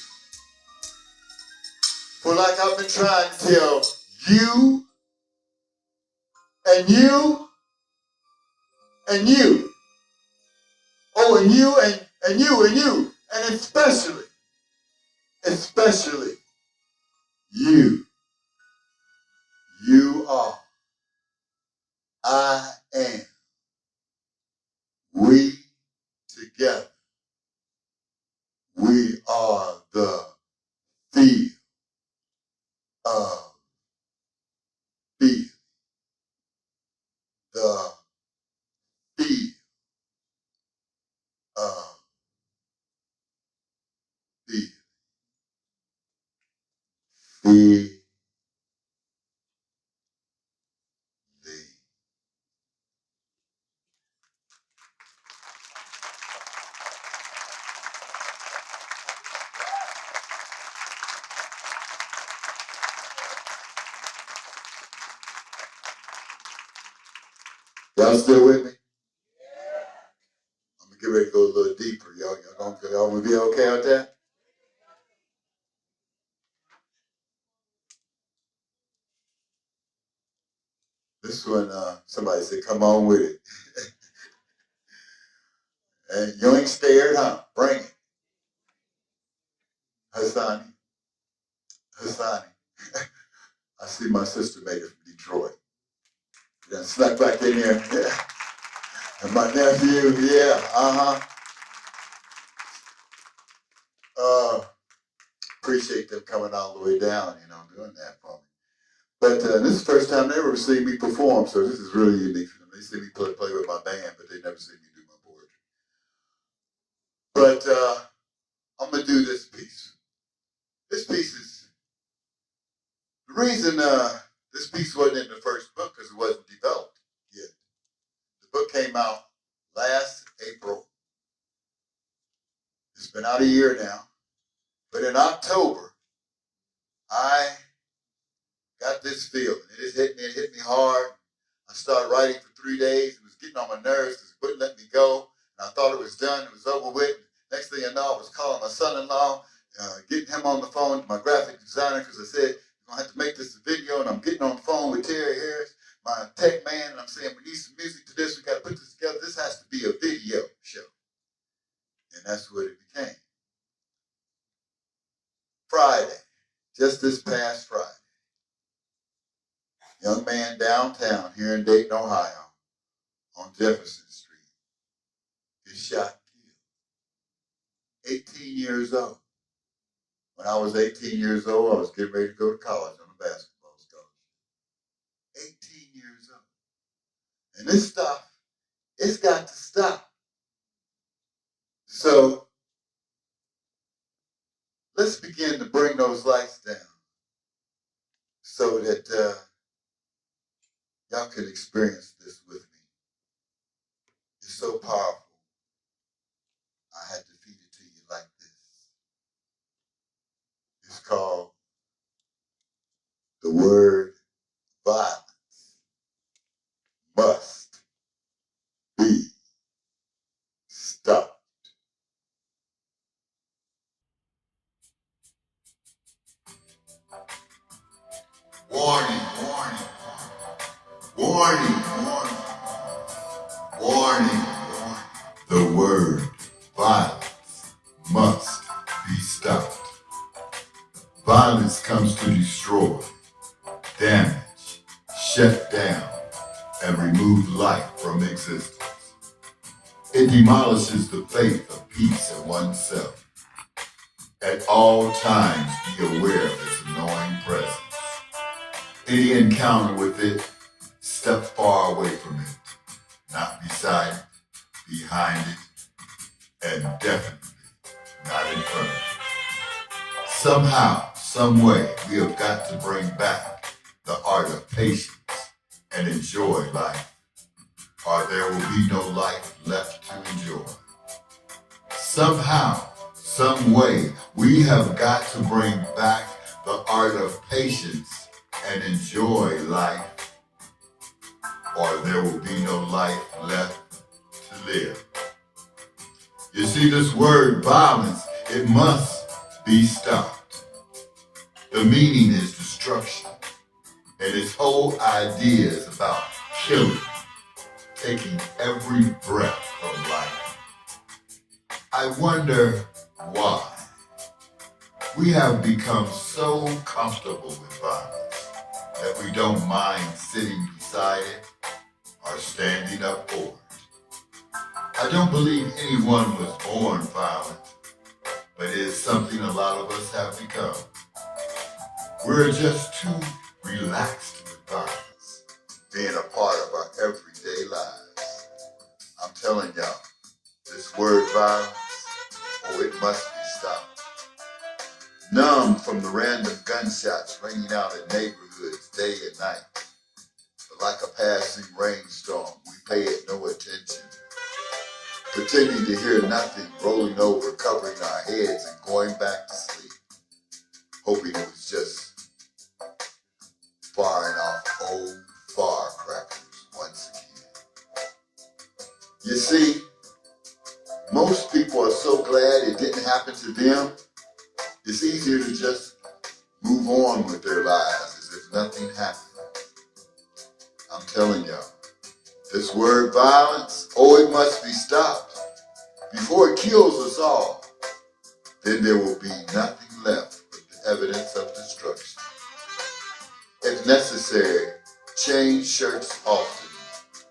For like I've been trying to tell you, and you, and you. Oh, and you, and you, and you. And especially you. You are. I am. We together. We are the feel of feel. The feel of feel. Feel. Y'all still with me? I'm gonna get ready to go a little deeper. Y'all gonna be okay with that? This one, somebody said, come on with it. And you ain't scared, huh? Bring it. Hassani. I see my sister made it from Detroit. Yeah, snuck back in there. Yeah. And my nephew, yeah, appreciate them coming all the way down, doing that for me. But this is the first time they ever seen me perform, so this is really unique for them. They see me play with my band, but they never see me do my poetry. But I'm going to do this piece. This piece is, the reason this piece wasn't in the first book because it wasn't developed yet. The book came out last April. It's been out a year now. But in October, I got this feeling. It hit me hard. I started writing for 3 days. It was getting on my nerves because it wouldn't let me go. And I thought it was done. It was over with. Next thing I know, I was calling my son-in-law, getting him on the phone to my graphic designer because I said, you're going to have to make this a video. And I'm getting on the phone with Terry Harris, my tech man, and I'm saying, we need some music to this. We got to put this together. This has to be a video show. And that's what it became. Friday, just this past Friday. Young man downtown here in Dayton, Ohio, on Jefferson Street, is shot and killed. 18 years old. When I was 18 years old, I was getting ready to go to college on a basketball scholarship. 18 years old. And this stuff, it's got to stop. So let's begin to bring those lights down so that y'all can experience this with me. It's so powerful. I had to feed it to you like this. It's called the word violence must be stopped. Warning, warning, warning, warning, warning, warning. The word violence must be stopped. Violence comes to destroy, damage, shut down, and remove life from existence. It demolishes the faith of peace in oneself. At all times, be aware of its annoying presence. Any encounter with it, step far away from it, not beside it, behind it, and definitely not in front of it. Somehow, some way, we have got to bring back the art of patience and enjoy life, or there will be no life left to enjoy. Somehow, some way, we have got to bring back the art of patience and enjoy life, or there will be no life left to live. You see, this word violence, it must be stopped. The meaning is destruction, and its whole idea is about killing, taking every breath from life. I wonder why. We have become so comfortable with violence that we don't mind sitting beside it or standing up for it. I don't believe anyone was born violent, but it is something a lot of us have become. We're just too relaxed with violence, being a part of our everyday lives. I'm telling y'all, this word violence, oh, it must be stopped. Numb from the random gunshots ringing out in neighborhoods day and night. But like a passing rainstorm, we pay it no attention. Pretending to hear nothing, rolling over, covering our heads and going back to sleep. Hoping it was just firing off old firecrackers once again. You see, most people are so glad it didn't happen to them. It's easier to just move on with their lives as if nothing happened. I'm telling y'all, this word violence, oh, it must be stopped. Before it kills us all, then there will be nothing left but the evidence of destruction. If necessary, change shirts often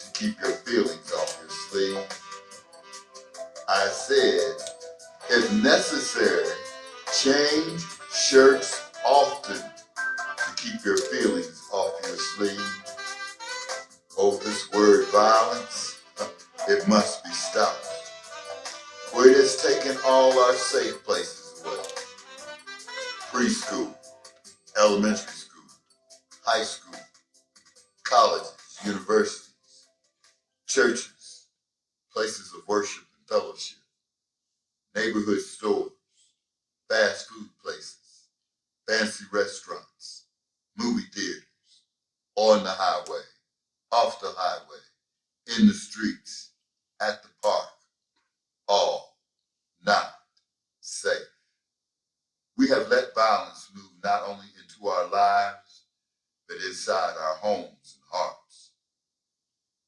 to keep your feelings off your sleeve. I said, if necessary, change shirts often to keep your feelings off your sleeve. Oh, this word violence, it must be stopped. For it has taken all our safe places away. Preschool, elementary school, high school, colleges, universities, churches, places of worship and fellowship, neighborhood stores, fast food places, fancy restaurants, movie theaters, on the highway, off the highway, in the streets, at the park, all not safe. We have let violence move not only into our lives, but inside our homes and hearts.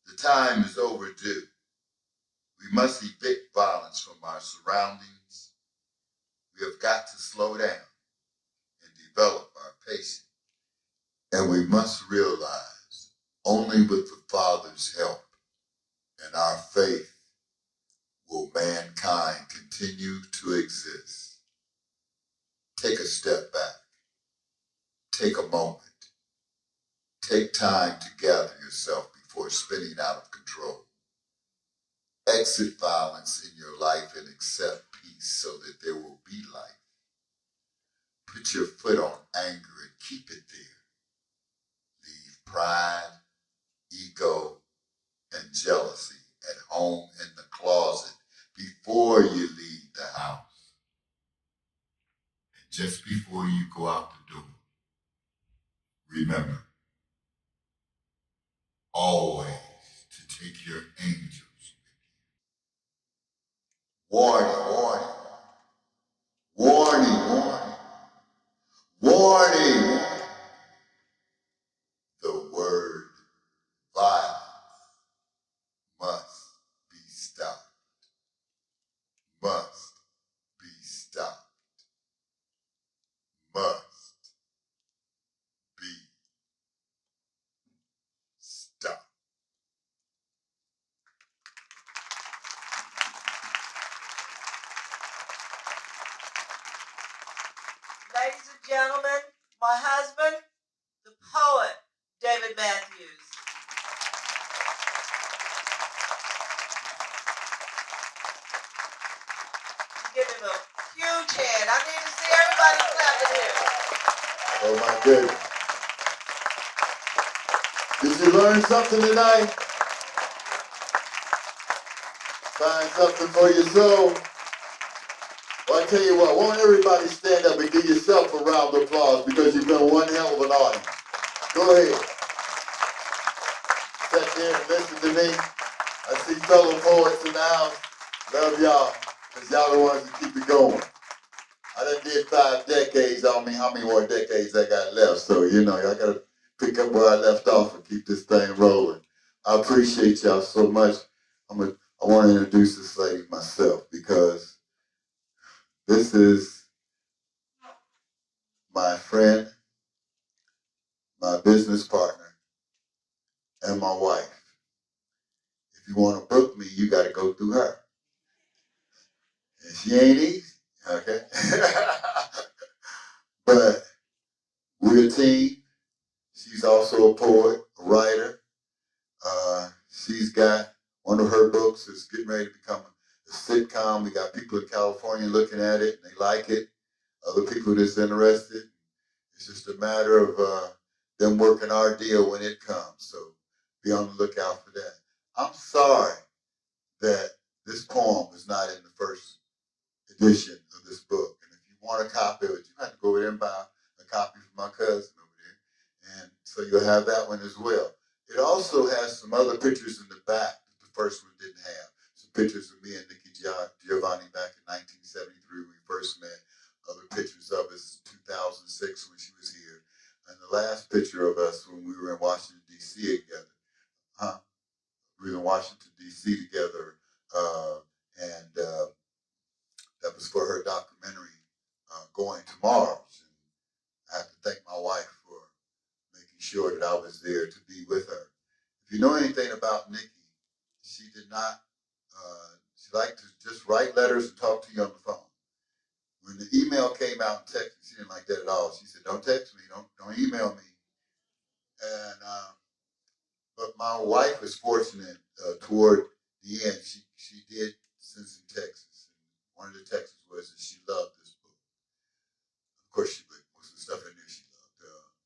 The time is overdue. We must evict violence from our surroundings. We have got to slow down and develop our patience. And we must realize Only with the Father's help and our faith will mankind continue to exist. Take a step back. Take a moment. Take time to gather yourself before spinning out of control. Exit violence in your life and accept peace so that there will be life. Put your foot on anger and keep it there. Leave pride, ego, and jealousy at home in the closet before you leave the house. And just before you go out the door, remember always to take your angels with you. Warning, warning, warning, warning, warning. The word violence must be stopped. Must be stopped. Must be stopped.
Ladies and gentlemen, my husband, the poet, David Matthews. Give him a huge hand. I need to see everybody clapping here.
Oh my goodness. Did you learn something tonight? Find something for your soul? Well, I tell you what, won't everybody stand up and give yourself a round of applause because you've been one hell of an audience. Go ahead. Sit there and listen to me. I see fellow poets in the house. Love y'all, because y'all the ones that keep it going. I done did 5 decades. I don't mean how many more decades I got left. So, I got to pick up where I left off and keep this thing rolling. I appreciate y'all so much. I want to introduce this lady myself because this is my friend, my business partner, and my wife. If you want to book me, you got to go through her. And she ain't easy, okay? But we're a team. She's also a poet, a writer. She's got one of her books is getting ready to become a sitcom. We got people in California looking at it, and they like it. Other people that's interested. It's just a matter of them working our deal when it comes. So be on the lookout for that. I'm sorry that this poem is not in the first edition of this book. And if you want a copy of it, you have to go over there and buy a copy from my cousin over there. And so you'll have that one as well. It also has some other pictures in the back that the first one didn't have. Some pictures of me and Nikki Giovanni back in 1973 when we first met. Other pictures of us in 2006 when she was here. And the last picture of us when we were in Washington, D.C. together. We were in Washington, D.C. together. And that was for her documentary, Going to Mars. And I have to thank my wife for making sure that I was there to be with her. If you know anything about Nikki, she did not, she liked to just write letters and talk to you on the phone. When the email came out and text, she didn't like that at all. She said, don't text me, don't email me. And, but my wife was fortunate toward the end. She did send some texts. One of the texts was that she loved this book. Of course, she put most of the stuff in there she loved.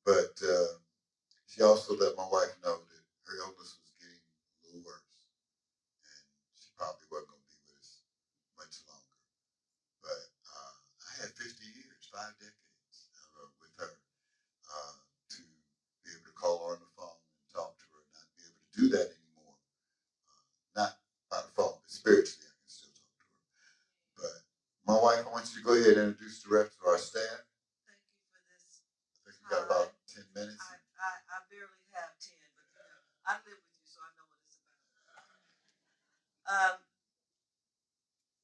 But she also let my wife know that her illness was getting a little worse. And she probably wasn't going to be with us much longer. But I had 50 years, 5 decades with her to be able to call her on the phone and talk to her and not be able to do that anymore. Not by the phone, but spiritually I can still talk to her. But my wife, I want you to go ahead and introduce the rest of our staff.
Thank you for this.
I think we got about 10 minutes.
I barely have 10, but I live with you, so I know what it's about.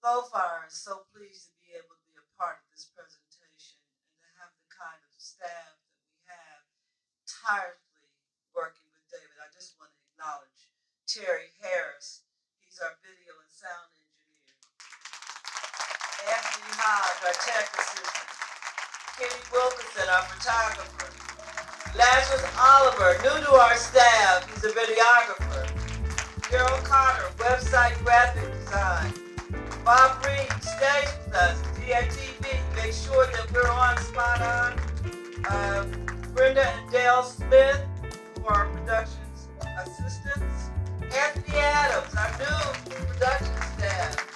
So far, so pleased to be able to be a part of this presentation and to have the kind of staff that we have tirelessly working with David
Terry Harris. He's our video and sound engineer. Anthony Hodge, our tech assistant. Kenny Wilkinson, our photographer. Lazarus Oliver, new to our staff, he's a videographer. Gerald Carter, website graphic design. Bob Reed stays with us, DATV, make sure that we're on spot on. Brenda and Dale Smith, who are our productions assistants. Anthony Adams, our new production staff.